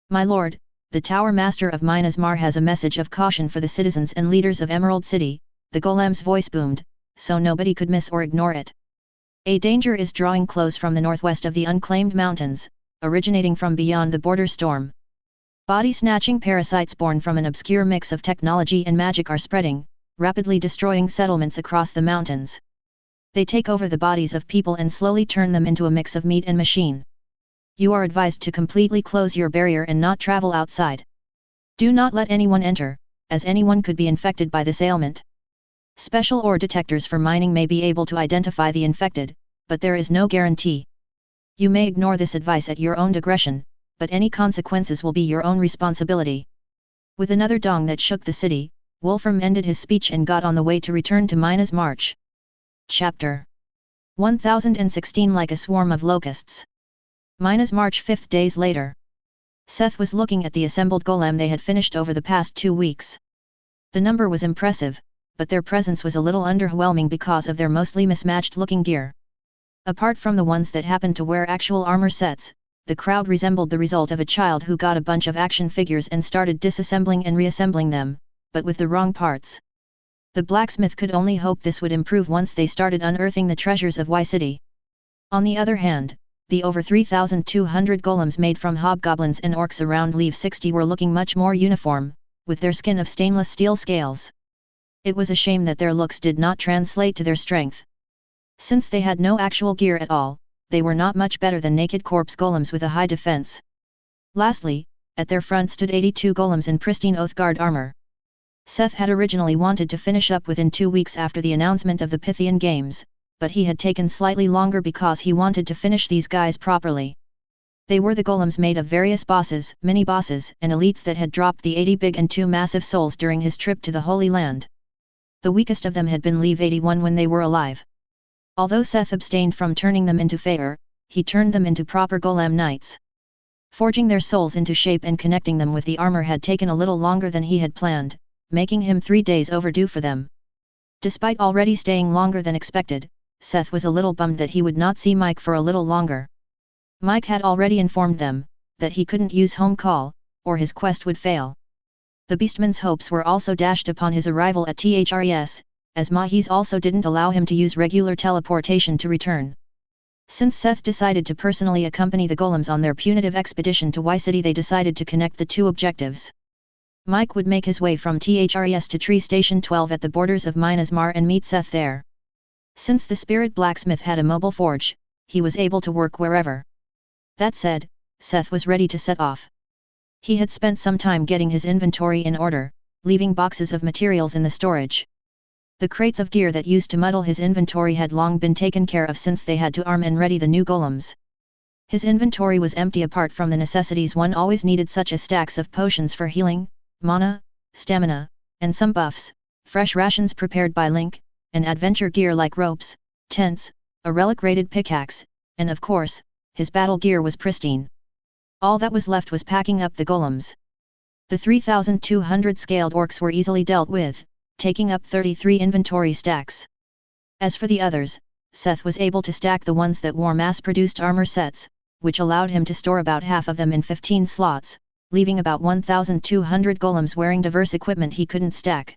My lord, the Tower Master of Minas Mar has a message of caution for the citizens and leaders of Emerald City, the golem's voice boomed, so nobody could miss or ignore it. A danger is drawing close from the northwest of the unclaimed mountains, originating from beyond the border storm. Body-snatching parasites born from an obscure mix of technology and magic are spreading, rapidly destroying settlements across the mountains. They take over the bodies of people and slowly turn them into a mix of meat and machine. You are advised to completely close your barrier and not travel outside. Do not let anyone enter, as anyone could be infected by this ailment. Special ore detectors for mining may be able to identify the infected, but there is no guarantee. You may ignore this advice at your own discretion, but any consequences will be your own responsibility. With another dong that shook the city, Wolfram ended his speech and got on the way to return to Minas March. Chapter 1016. Like a swarm of locusts. Minas March 5 days later. Seth was looking at the assembled golem they had finished over the past 2 weeks. The number was impressive, but their presence was a little underwhelming because of their mostly mismatched looking gear. Apart from the ones that happened to wear actual armor sets, the crowd resembled the result of a child who got a bunch of action figures and started disassembling and reassembling them, but with the wrong parts. The blacksmith could only hope this would improve once they started unearthing the treasures of Y City. On the other hand, the over 3,200 golems made from hobgoblins and orcs around Leave 60 were looking much more uniform, with their skin of stainless steel scales. It was a shame that their looks did not translate to their strength. Since they had no actual gear at all, they were not much better than naked corpse golems with a high defense. Lastly, at their front stood 82 golems in pristine Oathguard armor. Seth had originally wanted to finish up within 2 weeks after the announcement of the Pythian Games, but he had taken slightly longer because he wanted to finish these guys properly. They were the golems made of various bosses, mini-bosses, and elites that had dropped the 80 big and 2 massive souls during his trip to the Holy Land. The weakest of them had been Leave 81 when they were alive. Although Seth abstained from turning them into Feyre, he turned them into proper golem knights. Forging their souls into shape and connecting them with the armor had taken a little longer than he had planned, making him 3 days overdue for them. Despite already staying longer than expected, Seth was a little bummed that he would not see Mike for a little longer. Mike had already informed them that he couldn't use home call, or his quest would fail. The Beastman's hopes were also dashed upon his arrival at THRES, as Mahis also didn't allow him to use regular teleportation to return. Since Seth decided to personally accompany the golems on their punitive expedition to Y City, they decided to connect the two objectives. Mike would make his way from THRES to Tree Station 12 at the borders of Minas Mar and meet Seth there. Since the spirit blacksmith had a mobile forge, he was able to work wherever. That said, Seth was ready to set off. He had spent some time getting his inventory in order, leaving boxes of materials in the storage. The crates of gear that used to muddle his inventory had long been taken care of since they had to arm and ready the new golems. His inventory was empty apart from the necessities one always needed, such as stacks of potions for healing, mana, stamina, and some buffs, fresh rations prepared by Link, and adventure gear like ropes, tents, a relic-rated pickaxe, and of course, his battle gear was pristine. All that was left was packing up the golems. The 3,200 scaled orcs were easily dealt with, taking up 33 inventory stacks. As for the others, Seth was able to stack the ones that wore mass-produced armor sets, which allowed him to store about half of them in 15 slots, leaving about 1,200 golems wearing diverse equipment he couldn't stack.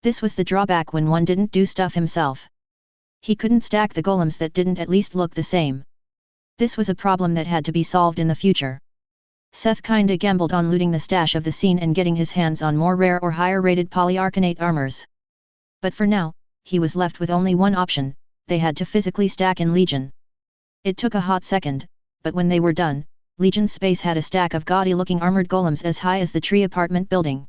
This was the drawback when one didn't do stuff himself. He couldn't stack the golems that didn't at least look the same. This was a problem that had to be solved in the future. Seth kinda gambled on looting the stash of the scene and getting his hands on more rare or higher rated polyarcanate armors. But for now, he was left with only one option: they had to physically stack in Legion. It took a hot second, but when they were done, Legion's space had a stack of gaudy-looking armored golems as high as the tree apartment building.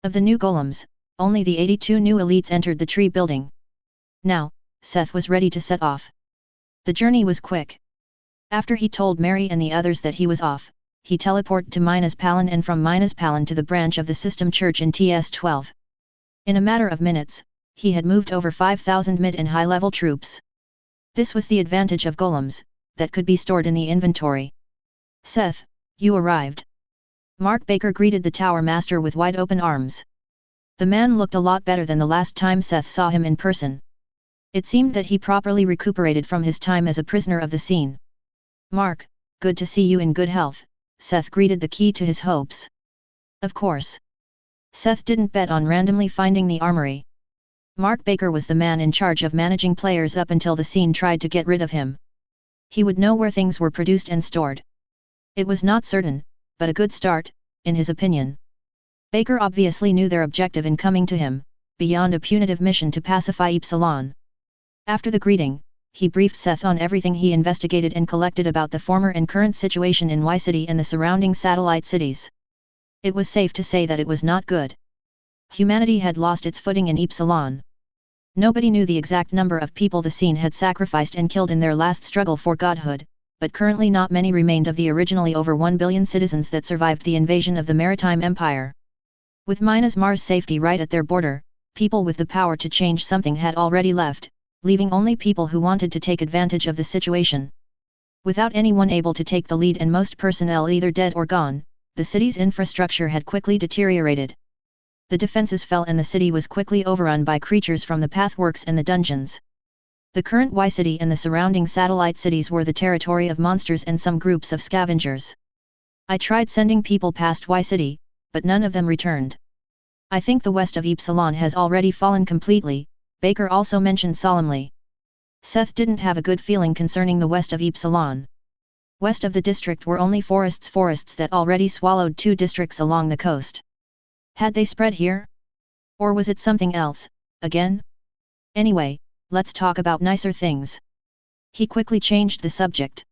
Of the new golems, only the 82 new elites entered the tree building. Now, Seth was ready to set off. The journey was quick. After he told Mary and the others that he was off, he teleported to Minas Palin and from Minas Palin to the branch of the System Church in TS-12. In a matter of minutes, he had moved over 5,000 mid and high-level troops. This was the advantage of golems, that could be stored in the inventory. "Seth, you arrived." Mark Baker greeted the Tower Master with wide-open arms. The man looked a lot better than the last time Seth saw him in person. It seemed that he properly recuperated from his time as a prisoner of the scene. "Mark, good to see you in good health," Seth greeted, the key to his hopes. Of course. Seth didn't bet on randomly finding the armory. Mark Baker was the man in charge of managing players up until the scene tried to get rid of him. He would know where things were produced and stored. It was not certain, but a good start, in his opinion. Baker obviously knew their objective in coming to him, beyond a punitive mission to pacify Epsilon. After the greeting, he briefed Seth on everything he investigated and collected about the former and current situation in Y City and the surrounding satellite cities. It was safe to say that it was not good. Humanity had lost its footing in Epsilon. Nobody knew the exact number of people the scene had sacrificed and killed in their last struggle for godhood, but currently not many remained of the originally over 1 billion citizens that survived the invasion of the Maritime Empire. With Minas Mar's safety right at their border, people with the power to change something had already left, leaving only people who wanted to take advantage of the situation. Without anyone able to take the lead and most personnel either dead or gone, the city's infrastructure had quickly deteriorated. The defenses fell and the city was quickly overrun by creatures from the Pathworks and the dungeons. The current Y City and the surrounding satellite cities were the territory of monsters and some groups of scavengers. "I tried sending people past Y City, but none of them returned. I think the west of Epsilon has already fallen completely," Baker also mentioned solemnly. Seth didn't have a good feeling concerning the west of Epsilon. West of the district were only forests that already swallowed 2 districts along the coast. Had they spread here? Or was it something else, again? Anyway, let's talk about nicer things. He quickly changed the subject.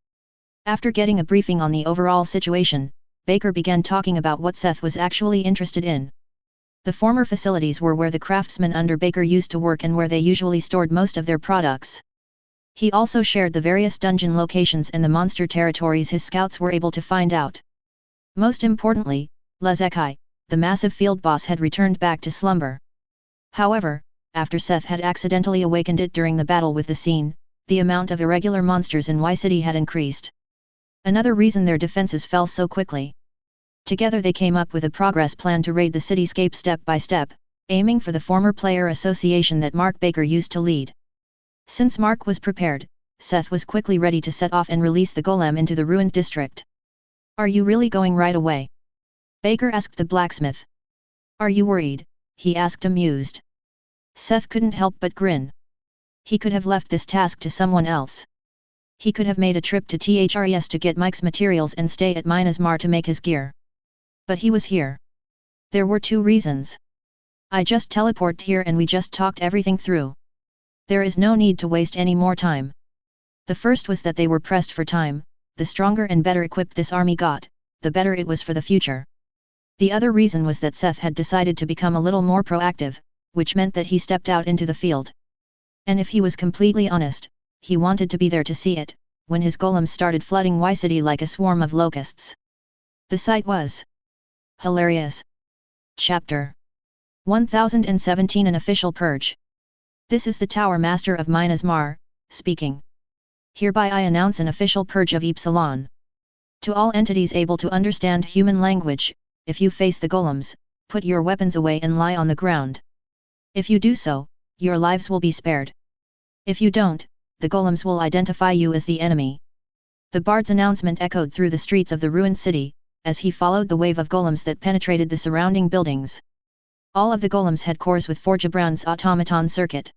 After getting a briefing on the overall situation, Baker began talking about what Seth was actually interested in. The former facilities were where the craftsmen under Baker used to work and where they usually stored most of their products. He also shared the various dungeon locations and the monster territories his scouts were able to find out. Most importantly, Lezekai, the massive field boss, had returned back to slumber. However, after Seth had accidentally awakened it during the battle with the scene, the amount of irregular monsters in Y City had increased. Another reason their defenses fell so quickly. Together they came up with a progress plan to raid the cityscape step by step, aiming for the former player association that Mark Baker used to lead. Since Mark was prepared, Seth was quickly ready to set off and release the golem into the ruined district. "Are you really going right away?" Baker asked the blacksmith. "Are you worried?" he asked amused. Seth couldn't help but grin. He could have left this task to someone else. He could have made a trip to THRES to get Mike's materials and stay at Minas Mar to make his gear. But he was here. There were two reasons. "I just teleported here and we just talked everything through. There is no need to waste any more time." The first was that they were pressed for time. The stronger and better equipped this army got, the better it was for the future. The other reason was that Seth had decided to become a little more proactive, which meant that he stepped out into the field. And if he was completely honest, he wanted to be there to see it, when his golems started flooding Y City like a swarm of locusts. The sight was hilarious. Chapter 1017 An Official Purge. This is the Tower Master of Minas Mar, speaking. Hereby I announce an official purge of Epsilon. To all entities able to understand human language, if you face the golems, put your weapons away and lie on the ground. If you do so, your lives will be spared. If you don't, the golems will identify you as the enemy. The bard's announcement echoed through the streets of the ruined city, as he followed the wave of golems that penetrated the surrounding buildings. All of the golems had cores with Forgebrand's automaton circuit.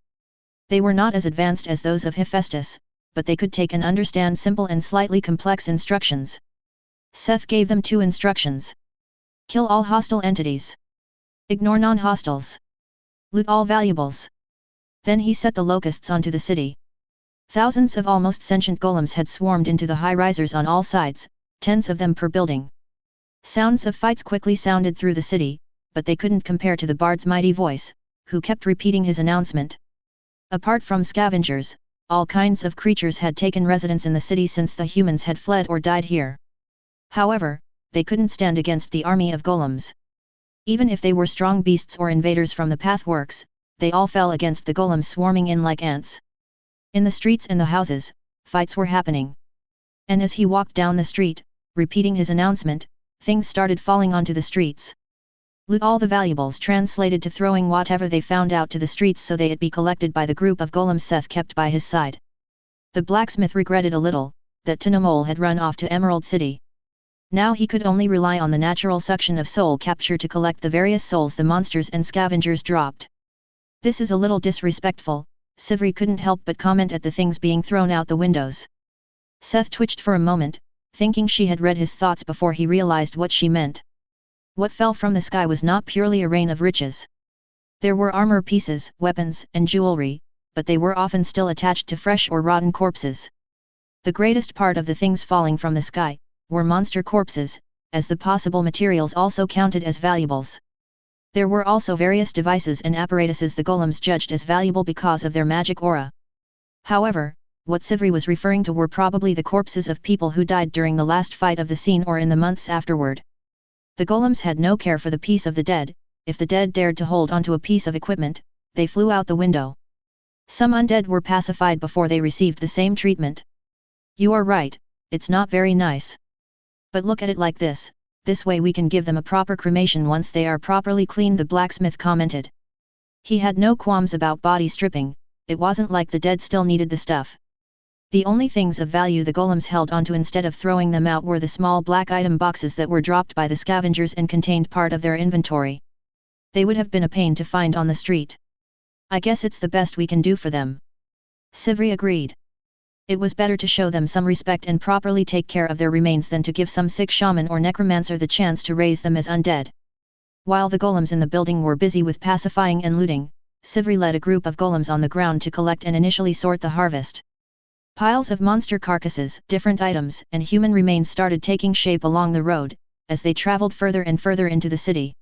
They were not as advanced as those of Hephaestus, but they could take and understand simple and slightly complex instructions. Seth gave them two instructions. Kill all hostile entities. Ignore non-hostiles. Loot all valuables. Then he set the locusts onto the city. Thousands of almost sentient golems had swarmed into the high-risers on all sides, tens of them per building. Sounds of fights quickly sounded through the city, but they couldn't compare to the bard's mighty voice, who kept repeating his announcement. Apart from scavengers, all kinds of creatures had taken residence in the city since the humans had fled or died here. However, they couldn't stand against the army of golems. Even if they were strong beasts or invaders from the pathworks, they all fell against the golems swarming in like ants. In the streets and the houses, fights were happening. And as he walked down the street, repeating his announcement, things started falling onto the streets. Loot all the valuables translated to throwing whatever they found out to the streets so they'd be collected by the group of golems Seth kept by his side. The blacksmith regretted a little, that Tunomol had run off to Emerald City. Now he could only rely on the natural suction of soul capture to collect the various souls the monsters and scavengers dropped. "This is a little disrespectful," Sivri couldn't help but comment at the things being thrown out the windows. Seth twitched for a moment, thinking she had read his thoughts before he realized what she meant. What fell from the sky was not purely a rain of riches. There were armor pieces, weapons, and jewelry, but they were often still attached to fresh or rotten corpses. The greatest part of the things falling from the sky were monster corpses, as the possible materials also counted as valuables. There were also various devices and apparatuses the golems judged as valuable because of their magic aura. However, what Sivri was referring to were probably the corpses of people who died during the last fight of the scene or in the months afterward. The golems had no care for the peace of the dead. If the dead dared to hold onto a piece of equipment, they flew out the window. Some undead were pacified before they received the same treatment. "You are right, it's not very nice. But look at it like this way we can give them a proper cremation once they are properly cleaned," the blacksmith commented. He had no qualms about body stripping. It wasn't like the dead still needed the stuff. The only things of value the golems held onto instead of throwing them out were the small black item boxes that were dropped by the scavengers and contained part of their inventory. They would have been a pain to find on the street. "I guess it's the best we can do for them." Sivri agreed. It was better to show them some respect and properly take care of their remains than to give some sick shaman or necromancer the chance to raise them as undead. While the golems in the building were busy with pacifying and looting, Sivri led a group of golems on the ground to collect and initially sort the harvest. Piles of monster carcasses, different items, and human remains started taking shape along the road, as they traveled further and further into the city.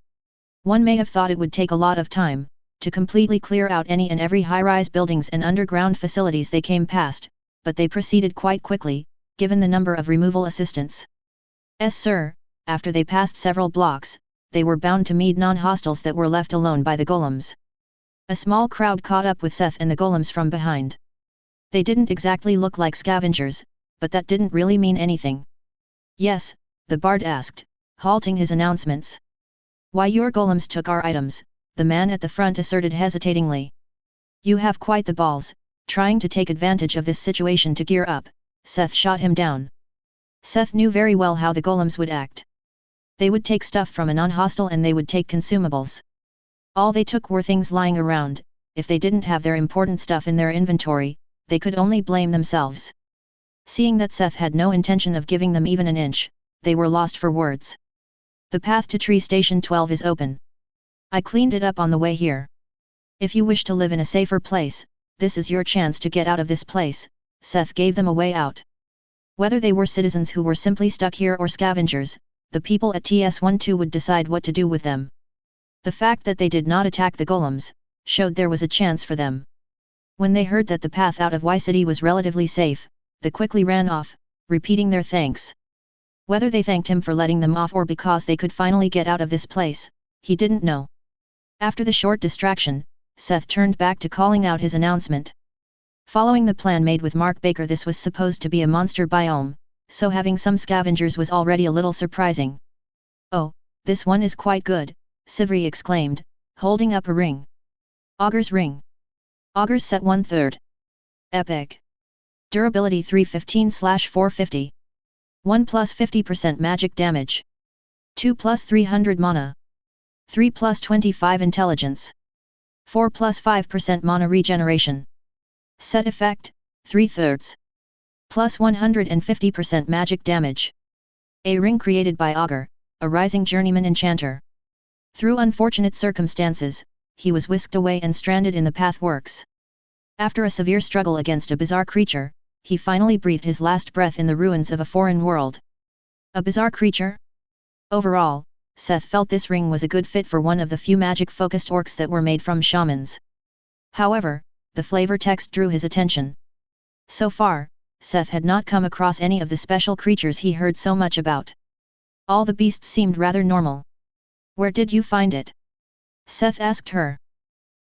One may have thought it would take a lot of time to completely clear out any and every high-rise buildings and underground facilities they came past, but they proceeded quite quickly, given the number of removal assistants. "Yes sir." After they passed several blocks, they were bound to meet non-hostiles that were left alone by the golems. A small crowd caught up with Seth and the golems from behind. They didn't exactly look like scavengers, but that didn't really mean anything. Yes, the bard asked, halting his announcements. Why, your golems took our items, the man at the front asserted hesitatingly. You have quite the balls, trying to take advantage of this situation to gear up. Seth shot him down. Seth knew very well how the golems would act. They would take stuff from a non-hostile and they would take consumables. All they took were things lying around. If they didn't have their important stuff in their inventory, they could only blame themselves. Seeing that Seth had no intention of giving them even an inch, they were lost for words. The path to Tree Station 12 is open. I cleaned it up on the way here. If you wish to live in a safer place, this is your chance to get out of this place. Seth gave them a way out. Whether they were citizens who were simply stuck here or scavengers, the people at TS-12 would decide what to do with them. The fact that they did not attack the golems showed there was a chance for them. When they heard that the path out of Y City was relatively safe, they quickly ran off, repeating their thanks. Whether they thanked him for letting them off or because they could finally get out of this place, he didn't know. After the short distraction, Seth turned back to calling out his announcement. Following the plan made with Mark Baker, this was supposed to be a monster biome, so having some scavengers was already a little surprising. Oh, this one is quite good, Sivri exclaimed, holding up a ring. Augur's ring. Augur's set 1/3. Epic. Durability 315/450. 1 plus 50% magic damage. 2 plus 300 mana. 3 plus 25 intelligence. 4 plus 5% mana regeneration. Set effect, 3/3. Plus 150% magic damage. A ring created by Augur, a rising journeyman enchanter. Through unfortunate circumstances, he was whisked away and stranded in the pathworks. After a severe struggle against a bizarre creature, he finally breathed his last breath in the ruins of a foreign world. A bizarre creature? Overall, Seth felt this ring was a good fit for one of the few magic-focused orcs that were made from shamans. However, the flavor text drew his attention. So far, Seth had not come across any of the special creatures he heard so much about. All the beasts seemed rather normal. Where did you find it? Seth asked her.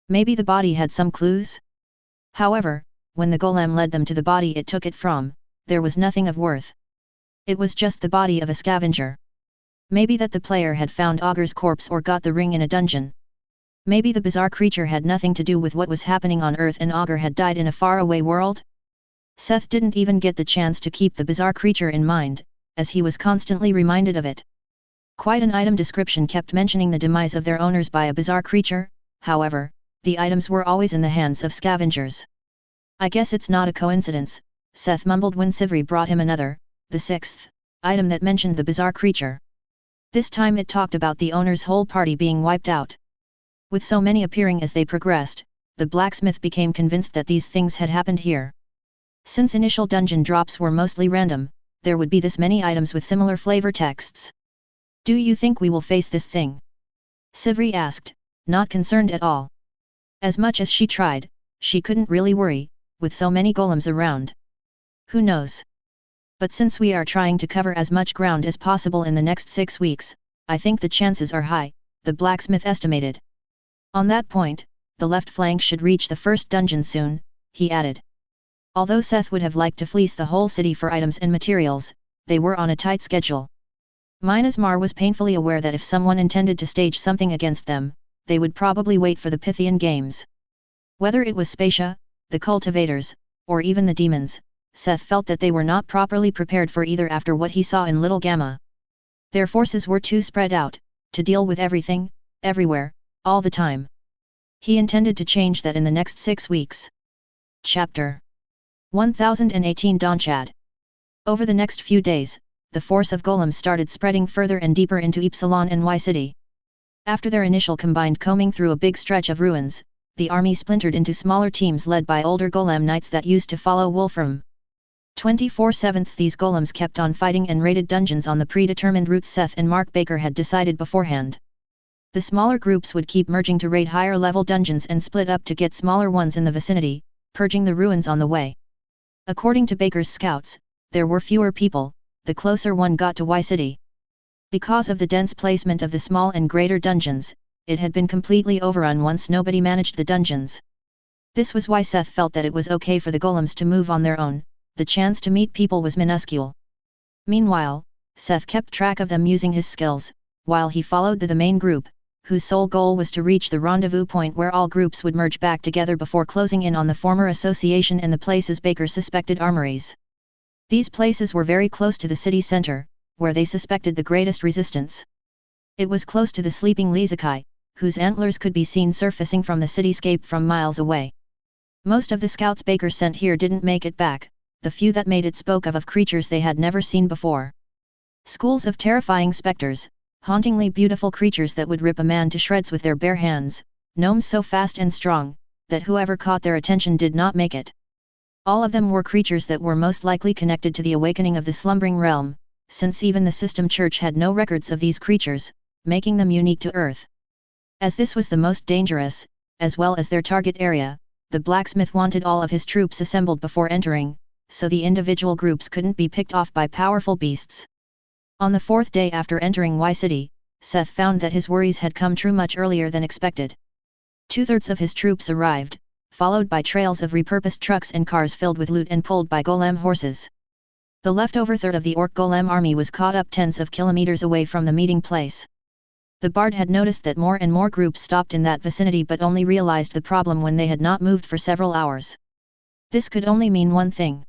Maybe the body had some clues? However, when the golem led them to the body it took it from, there was nothing of worth. It was just the body of a scavenger. Maybe that the player had found Augur's corpse or got the ring in a dungeon. Maybe the bizarre creature had nothing to do with what was happening on Earth and Augur had died in a faraway world? Seth didn't even get the chance to keep the bizarre creature in mind, as he was constantly reminded of it. Quite an item description kept mentioning the demise of their owners by a bizarre creature. However, the items were always in the hands of scavengers. I guess it's not a coincidence, Seth mumbled when Sivri brought him another, the 6th, item that mentioned the bizarre creature. This time it talked about the owner's whole party being wiped out. With so many appearing as they progressed, the blacksmith became convinced that these things had happened here. Since initial dungeon drops were mostly random, there would be this many items with similar flavor texts. Do you think we will face this thing? Sivri asked, not concerned at all. As much as she tried, she couldn't really worry, with so many golems around. Who knows? But since we are trying to cover as much ground as possible in the next 6 weeks, I think the chances are high, the blacksmith estimated. On that point, the left flank should reach the first dungeon soon, he added. Although Seth would have liked to fleece the whole city for items and materials, they were on a tight schedule. Minas Mar was painfully aware that if someone intended to stage something against them, they would probably wait for the Pythian Games. Whether it was Spacia, the cultivators, or even the demons, Seth felt that they were not properly prepared for either after what he saw in Little Gamma. Their forces were too spread out, to deal with everything, everywhere, all the time. He intended to change that in the next 6 weeks. Chapter 1018 Donchad. Over the next few days, the force of golems started spreading further and deeper into Ypsilon and Y City. After their initial combined combing through a big stretch of ruins, the army splintered into smaller teams led by older golem knights that used to follow Wolfram. 24/7 these golems kept on fighting and raided dungeons on the predetermined routes Seth and Mark Baker had decided beforehand. The smaller groups would keep merging to raid higher level dungeons and split up to get smaller ones in the vicinity, purging the ruins on the way. According to Baker's scouts, there were fewer people, the closer one got to Y City. Because of the dense placement of the small and greater dungeons, it had been completely overrun once nobody managed the dungeons. This was why Seth felt that it was okay for the golems to move on their own, the chance to meet people was minuscule. Meanwhile, Seth kept track of them using his skills, while he followed the main group, whose sole goal was to reach the rendezvous point where all groups would merge back together before closing in on the former association and the places Baker suspected armories. These places were very close to the city center, where they suspected the greatest resistance. It was close to the sleeping Lizakai, whose antlers could be seen surfacing from the cityscape from miles away. Most of the scouts Baker sent here didn't make it back, the few that made it spoke of creatures they had never seen before. Schools of terrifying specters, hauntingly beautiful creatures that would rip a man to shreds with their bare hands, gnomes so fast and strong, that whoever caught their attention did not make it. All of them were creatures that were most likely connected to the awakening of the slumbering realm, since even the system church had no records of these creatures, making them unique to Earth. As this was the most dangerous, as well as their target area, the blacksmith wanted all of his troops assembled before entering, so the individual groups couldn't be picked off by powerful beasts. On the fourth day after entering Y City, Seth found that his worries had come true much earlier than expected. 2/3 of his troops arrived, followed by trails of repurposed trucks and cars filled with loot and pulled by golem horses. The leftover third of the orc golem army was caught up tens of kilometers away from the meeting place. The bard had noticed that more and more groups stopped in that vicinity but only realized the problem when they had not moved for several hours. This could only mean one thing.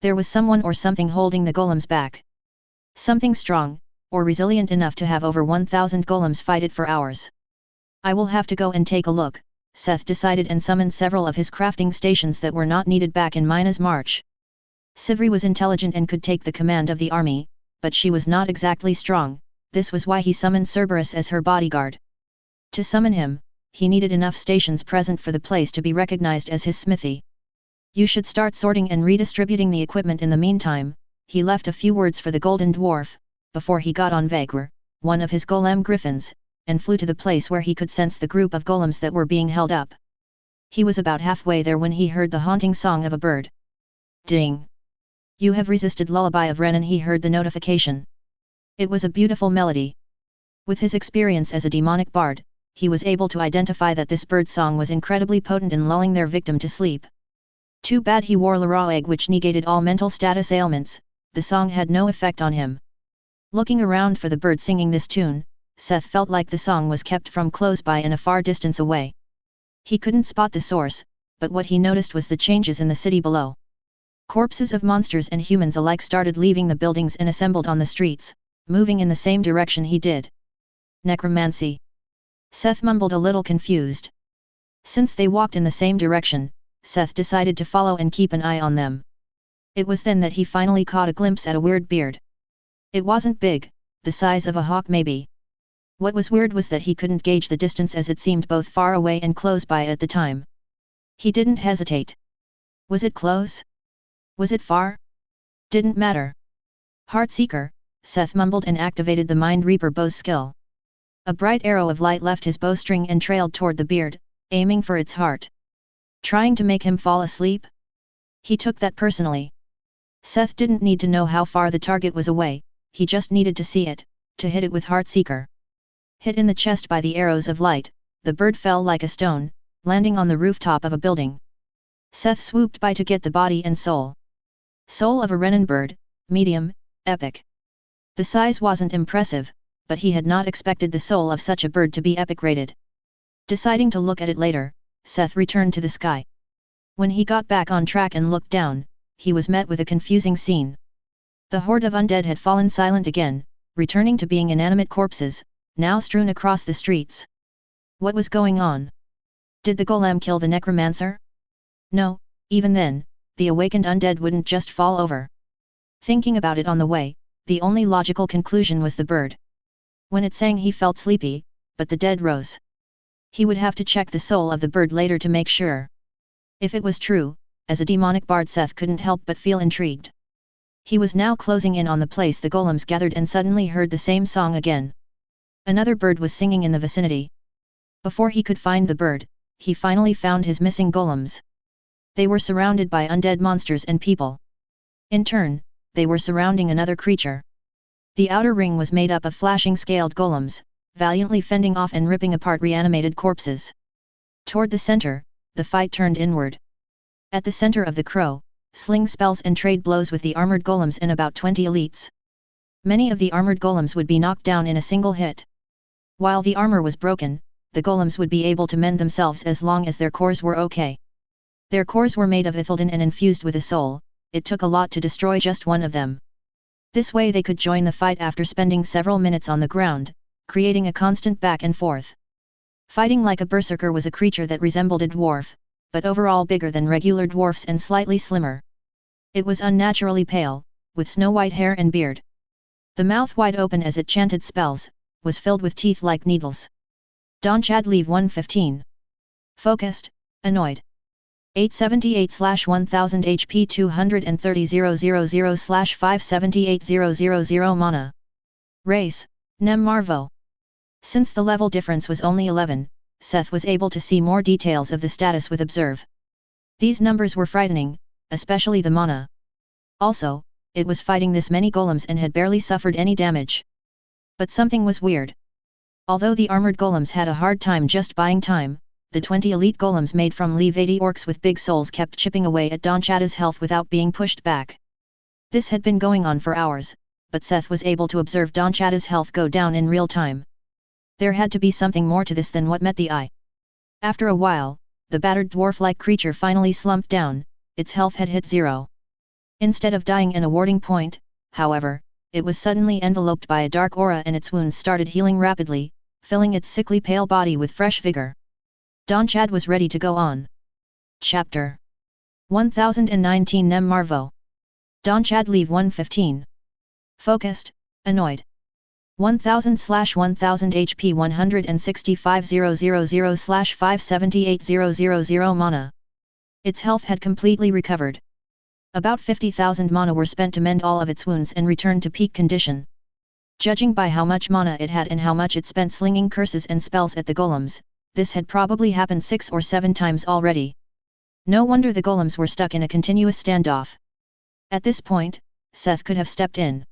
There was someone or something holding the golems back. Something strong, or resilient enough to have over 1,000 golems fight it for hours. I will have to go and take a look, Seth decided and summoned several of his crafting stations that were not needed back in Mina's march. Sivri was intelligent and could take the command of the army, but she was not exactly strong, this was why he summoned Cerberus as her bodyguard. To summon him, he needed enough stations present for the place to be recognized as his smithy. You should start sorting and redistributing the equipment in the meantime. He left a few words for the Golden Dwarf, before he got on Vagrur, one of his golem griffins, and flew to the place where he could sense the group of golems that were being held up. He was about halfway there when he heard the haunting song of a bird. Ding! You have resisted Lullaby of Renan. He heard the notification. It was a beautiful melody. With his experience as a demonic bard, he was able to identify that this bird song was incredibly potent in lulling their victim to sleep. Too bad he wore Lara egg, which negated all mental status ailments. The song had no effect on him. Looking around for the bird singing this tune, Seth felt like the song was kept from close by and a far distance away. He couldn't spot the source, but what he noticed was the changes in the city below. Corpses of monsters and humans alike started leaving the buildings and assembled on the streets, moving in the same direction he did. Necromancy. Seth mumbled a little confused. Since they walked in the same direction, Seth decided to follow and keep an eye on them. It was then that he finally caught a glimpse at a weird beard. It wasn't big, the size of a hawk maybe. What was weird was that he couldn't gauge the distance as it seemed both far away and close by at the time. He didn't hesitate. Was it close? Was it far? Didn't matter. Heartseeker, Seth mumbled and activated the Mind Reaper bow's skill. A bright arrow of light left his bowstring and trailed toward the beard, aiming for its heart. Trying to make him fall asleep? He took that personally. Seth didn't need to know how far the target was away, he just needed to see it, to hit it with Heartseeker. Hit in the chest by the arrows of light, the bird fell like a stone, landing on the rooftop of a building. Seth swooped by to get the body and soul. Soul of a Renan bird, medium, epic. The size wasn't impressive, but he had not expected the soul of such a bird to be epic rated. Deciding to look at it later, Seth returned to the sky. When he got back on track and looked down, he was met with a confusing scene. The horde of undead had fallen silent again, returning to being inanimate corpses, now strewn across the streets. What was going on? Did the golem kill the necromancer? No, even then, the awakened undead wouldn't just fall over. Thinking about it on the way, the only logical conclusion was the bird. When it sang he felt sleepy, but the dead rose. He would have to check the soul of the bird later to make sure. If it was true, as a demonic bard Seth couldn't help but feel intrigued. He was now closing in on the place the golems gathered and suddenly heard the same song again. Another bird was singing in the vicinity. Before he could find the bird, he finally found his missing golems. They were surrounded by undead monsters and people. In turn, they were surrounding another creature. The outer ring was made up of flashing scaled golems, valiantly fending off and ripping apart reanimated corpses. Toward the center, the fight turned inward. At the center of the crow, sling spells and trade blows with the armored golems and about 20 elites. Many of the armored golems would be knocked down in a single hit. While the armor was broken, the golems would be able to mend themselves as long as their cores were okay. Their cores were made of ithildin and infused with a soul. It took a lot to destroy just one of them. This way they could join the fight after spending several minutes on the ground, creating a constant back and forth. Fighting like a berserker was a creature that resembled a dwarf, but overall bigger than regular dwarfs and slightly slimmer. It was unnaturally pale, with snow-white hair and beard. The mouth wide open as it chanted spells, was filled with teeth like needles. Donchad Leave 115. Focused, annoyed. 878/1000 HP 230,000/578000 mana. Race, Nem Marvo. Since the level difference was only 11, Seth was able to see more details of the status with Observe. These numbers were frightening, especially the mana. Also, it was fighting this many golems and had barely suffered any damage. But something was weird. Although the armored golems had a hard time just buying time, the 20 elite golems made from Leave 80 orcs with big souls kept chipping away at Donchada's health without being pushed back. This had been going on for hours, but Seth was able to observe Donchada's health go down in real time. There had to be something more to this than what met the eye. After a while, the battered dwarf-like creature finally slumped down. Its health had hit 0. Instead of dying in a warding point, however, it was suddenly enveloped by a dark aura and its wounds started healing rapidly, filling its sickly pale body with fresh vigor. Donchad was ready to go on. Chapter 1019 Nem Marvo. Donchad Leave 115. Focused, annoyed. 1000/1000 HP 165,000/578000 mana. Its health had completely recovered. About 50,000 mana were spent to mend all of its wounds and return to peak condition. Judging by how much mana it had and how much it spent slinging curses and spells at the golems, this had probably happened 6 or 7 times already. No wonder the golems were stuck in a continuous standoff. At this point, Seth could have stepped in.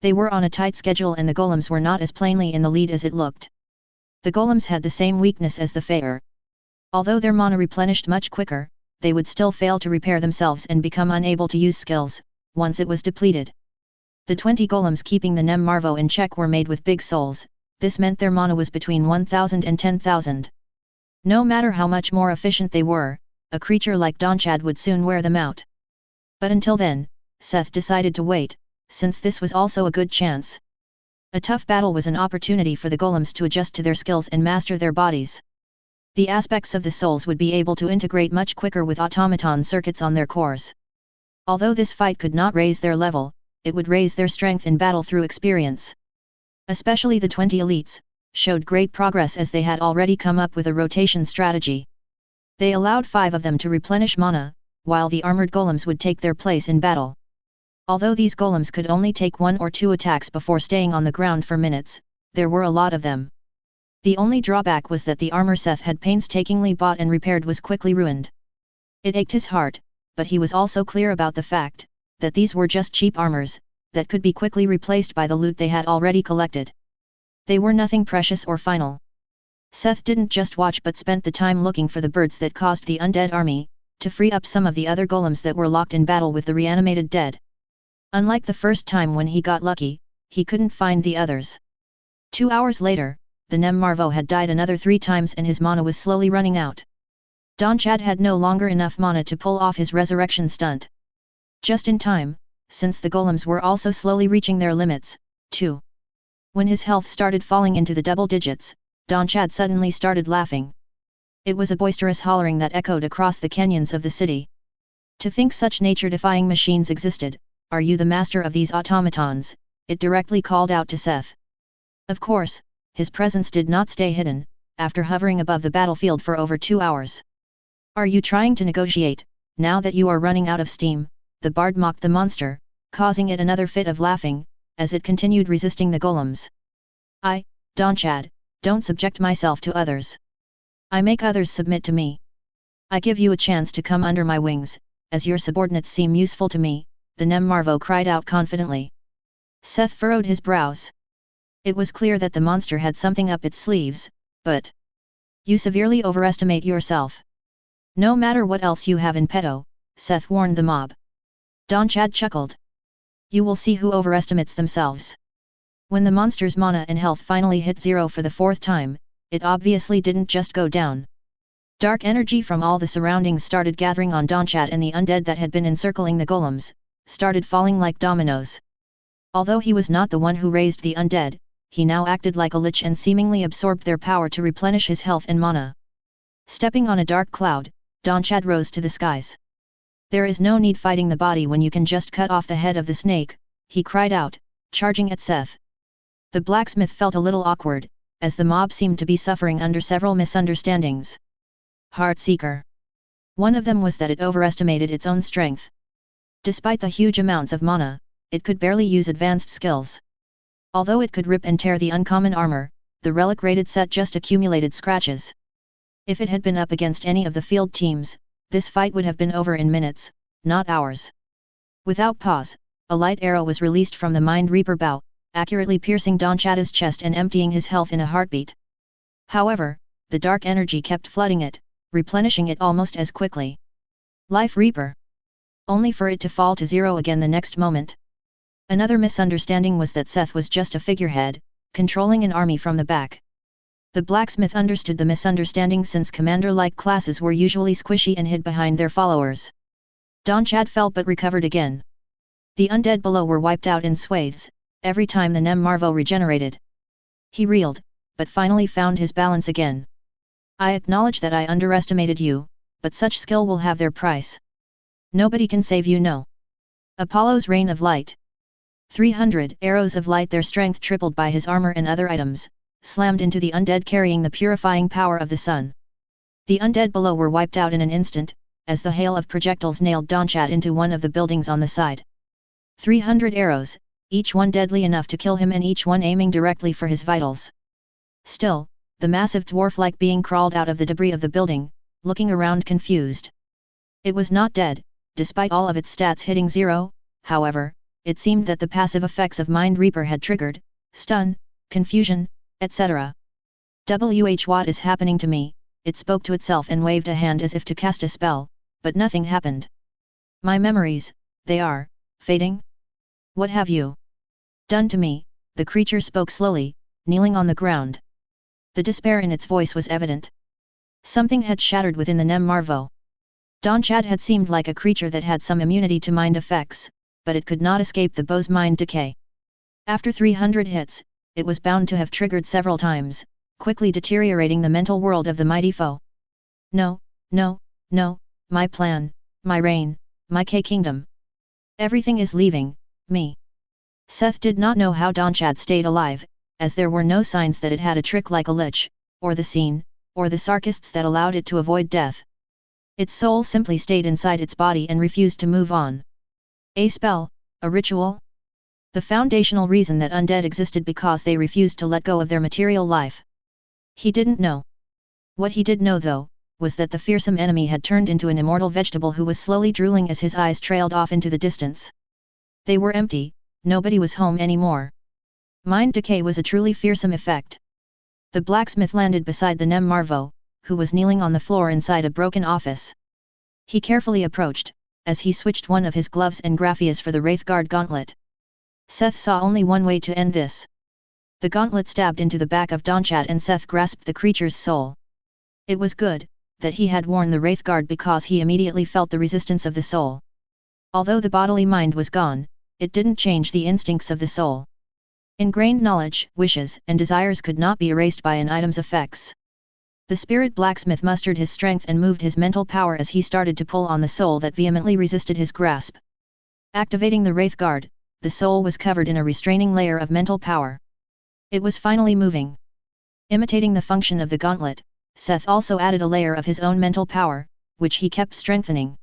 They were on a tight schedule and the golems were not as plainly in the lead as it looked. The golems had the same weakness as the Faer. Although their mana replenished much quicker, they would still fail to repair themselves and become unable to use skills, once it was depleted. The 20 golems keeping the Nem Marvo in check were made with big souls. This meant their mana was between 1,000 and 10,000. No matter how much more efficient they were, a creature like Donchad would soon wear them out. But until then, Seth decided to wait, since this was also a good chance. A tough battle was an opportunity for the golems to adjust to their skills and master their bodies. The aspects of the souls would be able to integrate much quicker with automaton circuits on their cores. Although this fight could not raise their level, it would raise their strength in battle through experience. Especially the 20 elites, showed great progress as they had already come up with a rotation strategy. They allowed 5 of them to replenish mana, while the armored golems would take their place in battle. Although these golems could only take 1 or 2 attacks before staying on the ground for minutes, there were a lot of them. The only drawback was that the armor Seth had painstakingly bought and repaired was quickly ruined. It ached his heart, but he was also clear about the fact that these were just cheap armors that could be quickly replaced by the loot they had already collected. They were nothing precious or final. Seth didn't just watch but spent the time looking for the birds that caused the undead army to free up some of the other golems that were locked in battle with the reanimated dead. Unlike the first time when he got lucky, he couldn't find the others. 2 hours later, the Nem Marvo had died another 3 times and his mana was slowly running out. Donchad had no longer enough mana to pull off his resurrection stunt. Just in time, since the golems were also slowly reaching their limits, too. When his health started falling into the double digits, Donchad suddenly started laughing. It was a boisterous hollering that echoed across the canyons of the city. To think such nature-defying machines existed, "Are you the master of these automatons?" it directly called out to Seth. Of course, his presence did not stay hidden, after hovering above the battlefield for over 2 hours. "Are you trying to negotiate, now that you are running out of steam?" the bard mocked the monster, causing it another fit of laughing, as it continued resisting the golems. "I, Donchad, don't subject myself to others. I make others submit to me. I give you a chance to come under my wings, as your subordinates seem useful to me," the Nem Marvo cried out confidently. Seth furrowed his brows. It was clear that the monster had something up its sleeves, but you severely overestimate yourself. "No matter what else you have in petto," Seth warned the mob. Donchad chuckled. You will see who overestimates themselves. When the monster's mana and health finally hit 0 for the 4th time, it obviously didn't just go down. Dark energy from all the surroundings started gathering on Donchat, and the undead that had been encircling the golems started falling like dominoes. Although he was not the one who raised the undead, he now acted like a lich and seemingly absorbed their power to replenish his health and mana. Stepping on a dark cloud, Donchat rose to the skies. There is no need fighting the body when you can just cut off the head of the snake, he cried out, charging at Seth. The blacksmith felt a little awkward, as the mob seemed to be suffering under several misunderstandings. Heartseeker. One of them was that it overestimated its own strength. Despite the huge amounts of mana, it could barely use advanced skills. Although it could rip and tear the uncommon armor, the relic-rated set just accumulated scratches. If it had been up against any of the field teams, this fight would have been over in minutes, not hours. Without pause, a light arrow was released from the Mind Reaper bow, accurately piercing Donchat's chest and emptying his health in a heartbeat. However, the dark energy kept flooding it, replenishing it almost as quickly. Life Reaper. Only for it to fall to 0 again the next moment. Another misunderstanding was that Seth was just a figurehead, controlling an army from the back. The blacksmith understood the misunderstanding since commander-like classes were usually squishy and hid behind their followers. Donchat fell but recovered again. The undead below were wiped out in swathes, every time the Nem Marvo regenerated. He reeled, but finally found his balance again. I acknowledge that I underestimated you, but such skill will have their price. Nobody can save you, no. Apollo's Rain of Light. 300 arrows of light, their strength tripled by his armor and other items, slammed into the undead carrying the purifying power of the sun. The undead below were wiped out in an instant, as the hail of projectiles nailed Donchat into one of the buildings on the side. 300 arrows, each one deadly enough to kill him and each one aiming directly for his vitals. Still, the massive dwarf-like being crawled out of the debris of the building, looking around confused. It was not dead, despite all of its stats hitting 0, however, it seemed that the passive effects of Mind Reaper had triggered stun, confusion, etc. What is happening to me? It spoke to itself and waved a hand as if to cast a spell, but nothing happened. My memories, they are fading? What have you done to me? The creature spoke slowly, kneeling on the ground. The despair in its voice was evident. Something had shattered within the Nem Marvo. Donchat had seemed like a creature that had some immunity to mind effects, but it could not escape the bow's mind decay. After 300 hits, it was bound to have triggered several times, quickly deteriorating the mental world of the mighty foe. No, no, no, my plan, my reign, my K-Kingdom. Everything is leaving me. Seth did not know how Donchat stayed alive, as there were no signs that it had a trick like a lich, or the scene, or the sarkists that allowed it to avoid death. Its soul simply stayed inside its body and refused to move on. A spell, a ritual? The foundational reason that undead existed because they refused to let go of their material life. He didn't know. What he did know though, was that the fearsome enemy had turned into an immortal vegetable who was slowly drooling as his eyes trailed off into the distance. They were empty, nobody was home anymore. Mind decay was a truly fearsome effect. The blacksmith landed beside the Nem Marvo, who was kneeling on the floor inside a broken office. He carefully approached, as he switched one of his gloves and Graphias for the Wraithguard gauntlet. Seth saw only one way to end this. The gauntlet stabbed into the back of Donchat and Seth grasped the creature's soul. It was good that he had worn the Wraithguard because he immediately felt the resistance of the soul. Although the bodily mind was gone, it didn't change the instincts of the soul. Ingrained knowledge, wishes, and desires could not be erased by an item's effects. The spirit blacksmith mustered his strength and moved his mental power as he started to pull on the soul that vehemently resisted his grasp. Activating the Wraithguard, the soul was covered in a restraining layer of mental power. It was finally moving. Imitating the function of the gauntlet, Seth also added a layer of his own mental power, which he kept strengthening.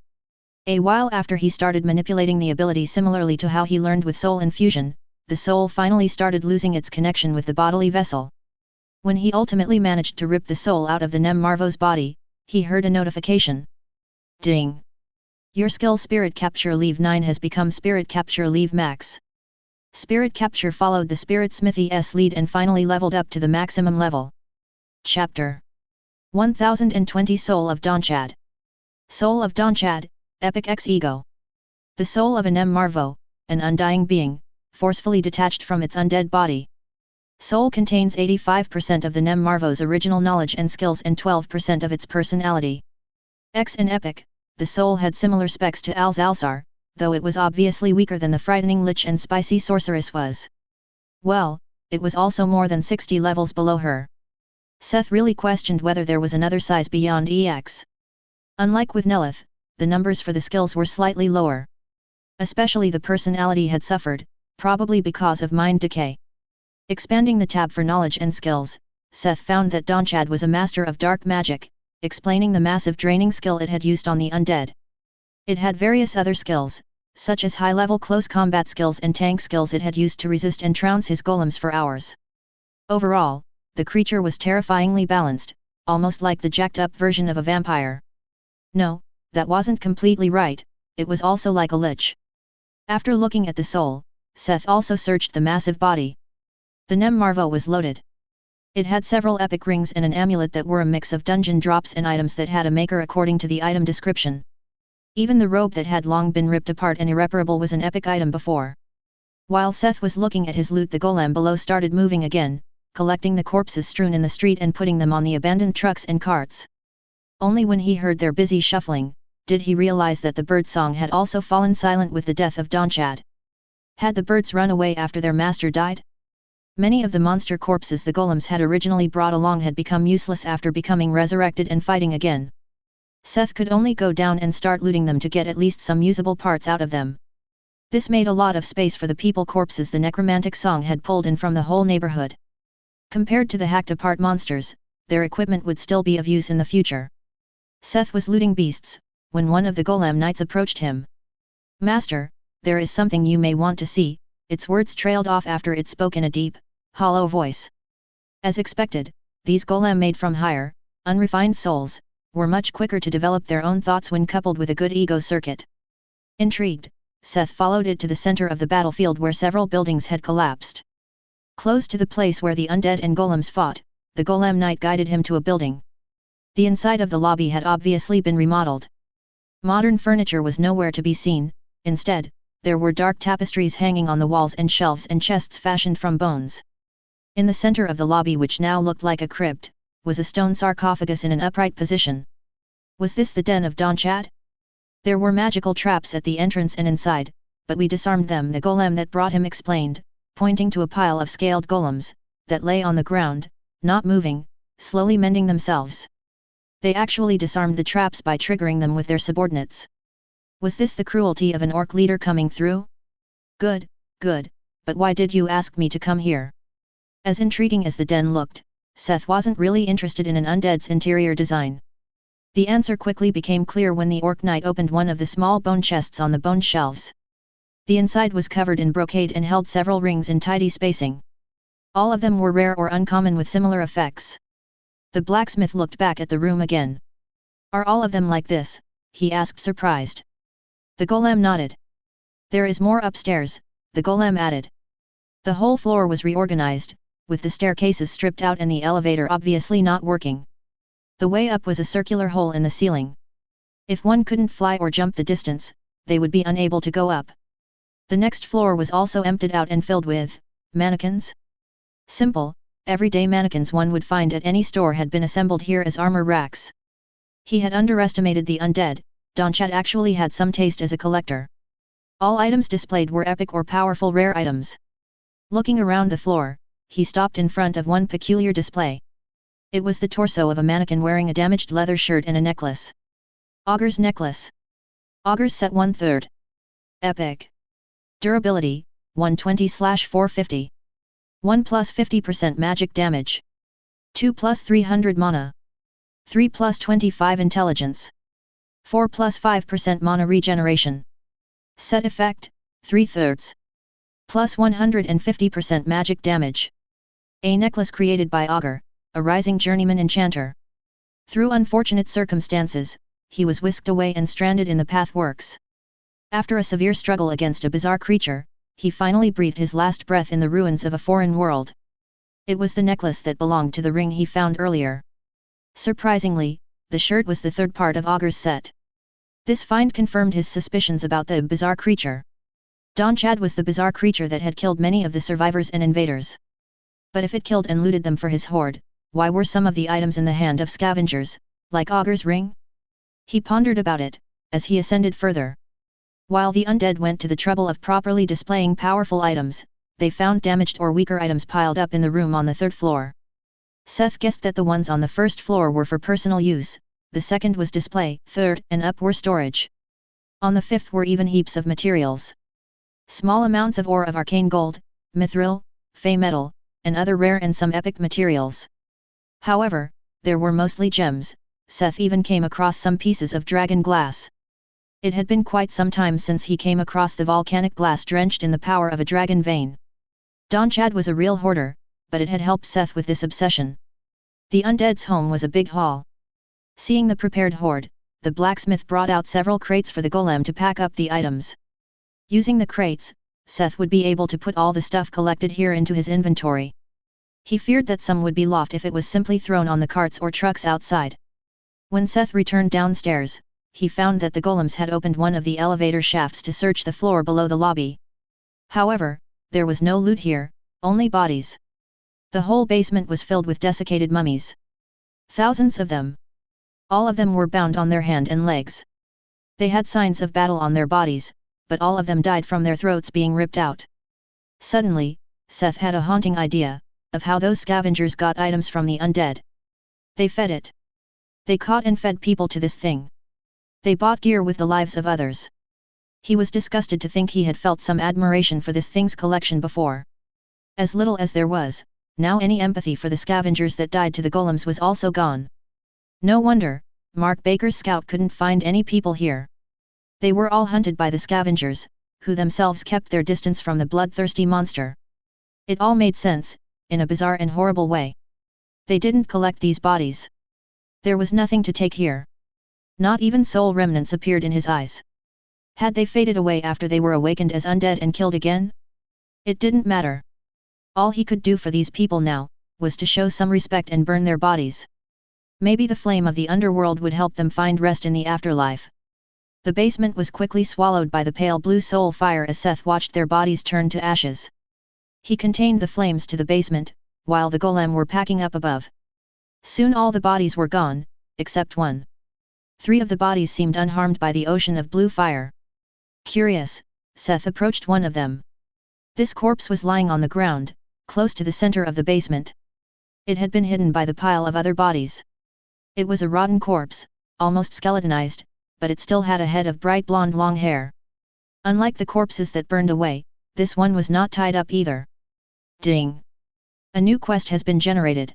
A while after he started manipulating the ability similarly to how he learned with soul infusion, the soul finally started losing its connection with the bodily vessel. When he ultimately managed to rip the soul out of the Nem Marvo's body, he heard a notification. Ding! Your skill Spirit Capture Leave 9 has become Spirit Capture Leave Max. Spirit Capture followed the Spirit Smithy's lead and finally leveled up to the maximum level. Chapter 1020 Soul of Donchat. Soul of Donchat, Epic X Ego. The soul of a Nem Marvo, an undying being, forcefully detached from its undead body. Soul contains 85% of the Nem Marvo's original knowledge and skills and 12% of its personality. In Epic, the soul had similar specs to Alzalsar, though it was obviously weaker than the frightening lich and spicy sorceress was. Well, it was also more than 60 levels below her. Seth really questioned whether there was another size beyond EX. Unlike with Nelith, the numbers for the skills were slightly lower. Especially the personality had suffered, probably because of mind decay. Expanding the tab for knowledge and skills, Seth found that Donchad was a master of dark magic, explaining the massive draining skill it had used on the undead. It had various other skills, such as high-level close combat skills and tank skills it had used to resist and trounce his golems for hours. Overall, the creature was terrifyingly balanced, almost like the jacked-up version of a vampire. No, that wasn't completely right, it was also like a lich. After looking at the soul, Seth also searched the massive body. The Nem Marvo was loaded. It had several epic rings and an amulet that were a mix of dungeon drops and items that had a maker according to the item description. Even the robe that had long been ripped apart and irreparable was an epic item before. While Seth was looking at his loot, the golem below started moving again, collecting the corpses strewn in the street and putting them on the abandoned trucks and carts. Only when he heard their busy shuffling, did he realize that the bird song had also fallen silent with the death of Donchad. Had the birds run away after their master died? Many of the monster corpses the golems had originally brought along had become useless after becoming resurrected and fighting again. Seth could only go down and start looting them to get at least some usable parts out of them. This made a lot of space for the people corpses the necromantic song had pulled in from the whole neighborhood. Compared to the hacked-apart monsters, their equipment would still be of use in the future. Seth was looting beasts, when one of the golem knights approached him. "Master, there is something you may want to see," its words trailed off after it spoke in a deep, hollow voice. As expected, these golem made from higher, unrefined souls, were much quicker to develop their own thoughts when coupled with a good ego circuit. Intrigued, Seth followed it to the center of the battlefield where several buildings had collapsed. Close to the place where the undead and golems fought, the golem knight guided him to a building. The inside of the lobby had obviously been remodeled. Modern furniture was nowhere to be seen, instead, there were dark tapestries hanging on the walls and shelves and chests fashioned from bones. In the center of the lobby, which now looked like a crypt, was a stone sarcophagus in an upright position. Was this the den of Donchad? There were magical traps at the entrance and inside, but we disarmed them, the golem that brought him explained, pointing to a pile of scaled golems, that lay on the ground, not moving, slowly mending themselves. They actually disarmed the traps by triggering them with their subordinates. Was this the cruelty of an orc leader coming through? Good, good, but why did you ask me to come here? As intriguing as the den looked, Seth wasn't really interested in an undead's interior design. The answer quickly became clear when the orc knight opened one of the small bone chests on the bone shelves. The inside was covered in brocade and held several rings in tidy spacing. All of them were rare or uncommon with similar effects. The blacksmith looked back at the room again. "Are all of them like this?" he asked, surprised. The golem nodded. "There is more upstairs," the golem added. The whole floor was reorganized, with the staircases stripped out and the elevator obviously not working. The way up was a circular hole in the ceiling. If one couldn't fly or jump the distance, they would be unable to go up. The next floor was also emptied out and filled with mannequins. Simple, everyday mannequins one would find at any store had been assembled here as armor racks. He had underestimated the undead. Donchad actually had some taste as a collector. All items displayed were epic or powerful rare items. Looking around the floor, he stopped in front of one peculiar display. It was the torso of a mannequin wearing a damaged leather shirt and a necklace. Augur's necklace. Augur's set 1/3. Epic. Durability, 120/450. 1 plus 50% magic damage. 2 plus 300 mana. 3 plus 25 intelligence. 4 plus 5% mana regeneration. Set effect, 3/3. Plus 150% magic damage. A necklace created by Augur, a rising journeyman enchanter. Through unfortunate circumstances, he was whisked away and stranded in the Pathworks. After a severe struggle against a bizarre creature, he finally breathed his last breath in the ruins of a foreign world. It was the necklace that belonged to the ring he found earlier. Surprisingly, the shirt was the third part of Augur's set. This find confirmed his suspicions about the bizarre creature. Don Chad was the bizarre creature that had killed many of the survivors and invaders. But if it killed and looted them for his hoard, why were some of the items in the hand of scavengers, like Augur's ring? He pondered about it, as he ascended further. While the undead went to the trouble of properly displaying powerful items, they found damaged or weaker items piled up in the room on the third floor. Seth guessed that the ones on the first floor were for personal use, the second was display, third and up were storage. On the fifth were even heaps of materials. Small amounts of ore of arcane gold, mithril, fey metal, and other rare and some epic materials. However, there were mostly gems. Seth even came across some pieces of dragon glass. It had been quite some time since he came across the volcanic glass drenched in the power of a dragon vein. Don Chad was a real hoarder, but it had helped Seth with this obsession. The undead's home was a big hall. Seeing the prepared hoard, the blacksmith brought out several crates for the golem to pack up the items. Using the crates, Seth would be able to put all the stuff collected here into his inventory. He feared that some would be lost if it was simply thrown on the carts or trucks outside. When Seth returned downstairs, he found that the golems had opened one of the elevator shafts to search the floor below the lobby. However, there was no loot here, only bodies. The whole basement was filled with desiccated mummies. Thousands of them. All of them were bound on their hand and legs. They had signs of battle on their bodies, but all of them died from their throats being ripped out. Suddenly, Seth had a haunting idea of how those scavengers got items from the undead. They fed it. They caught and fed people to this thing. They bought gear with the lives of others. He was disgusted to think he had felt some admiration for this thing's collection before. As little as there was, now any empathy for the scavengers that died to the golems was also gone. No wonder, Mark Baker's scout couldn't find any people here. They were all hunted by the scavengers, who themselves kept their distance from the bloodthirsty monster. It all made sense, in a bizarre and horrible way. They didn't collect these bodies. There was nothing to take here. Not even soul remnants appeared in his eyes. Had they faded away after they were awakened as undead and killed again? It didn't matter. All he could do for these people now, was to show some respect and burn their bodies. Maybe the flame of the underworld would help them find rest in the afterlife. The basement was quickly swallowed by the pale blue soul fire as Seth watched their bodies turn to ashes. He contained the flames to the basement, while the golem were packing up above. Soon all the bodies were gone, except one. 3 of the bodies seemed unharmed by the ocean of blue fire. Curious, Seth approached one of them. This corpse was lying on the ground, close to the center of the basement. It had been hidden by the pile of other bodies. It was a rotten corpse, almost skeletonized, but it still had a head of bright blonde long hair. Unlike the corpses that burned away, this one was not tied up either. Ding! A new quest has been generated.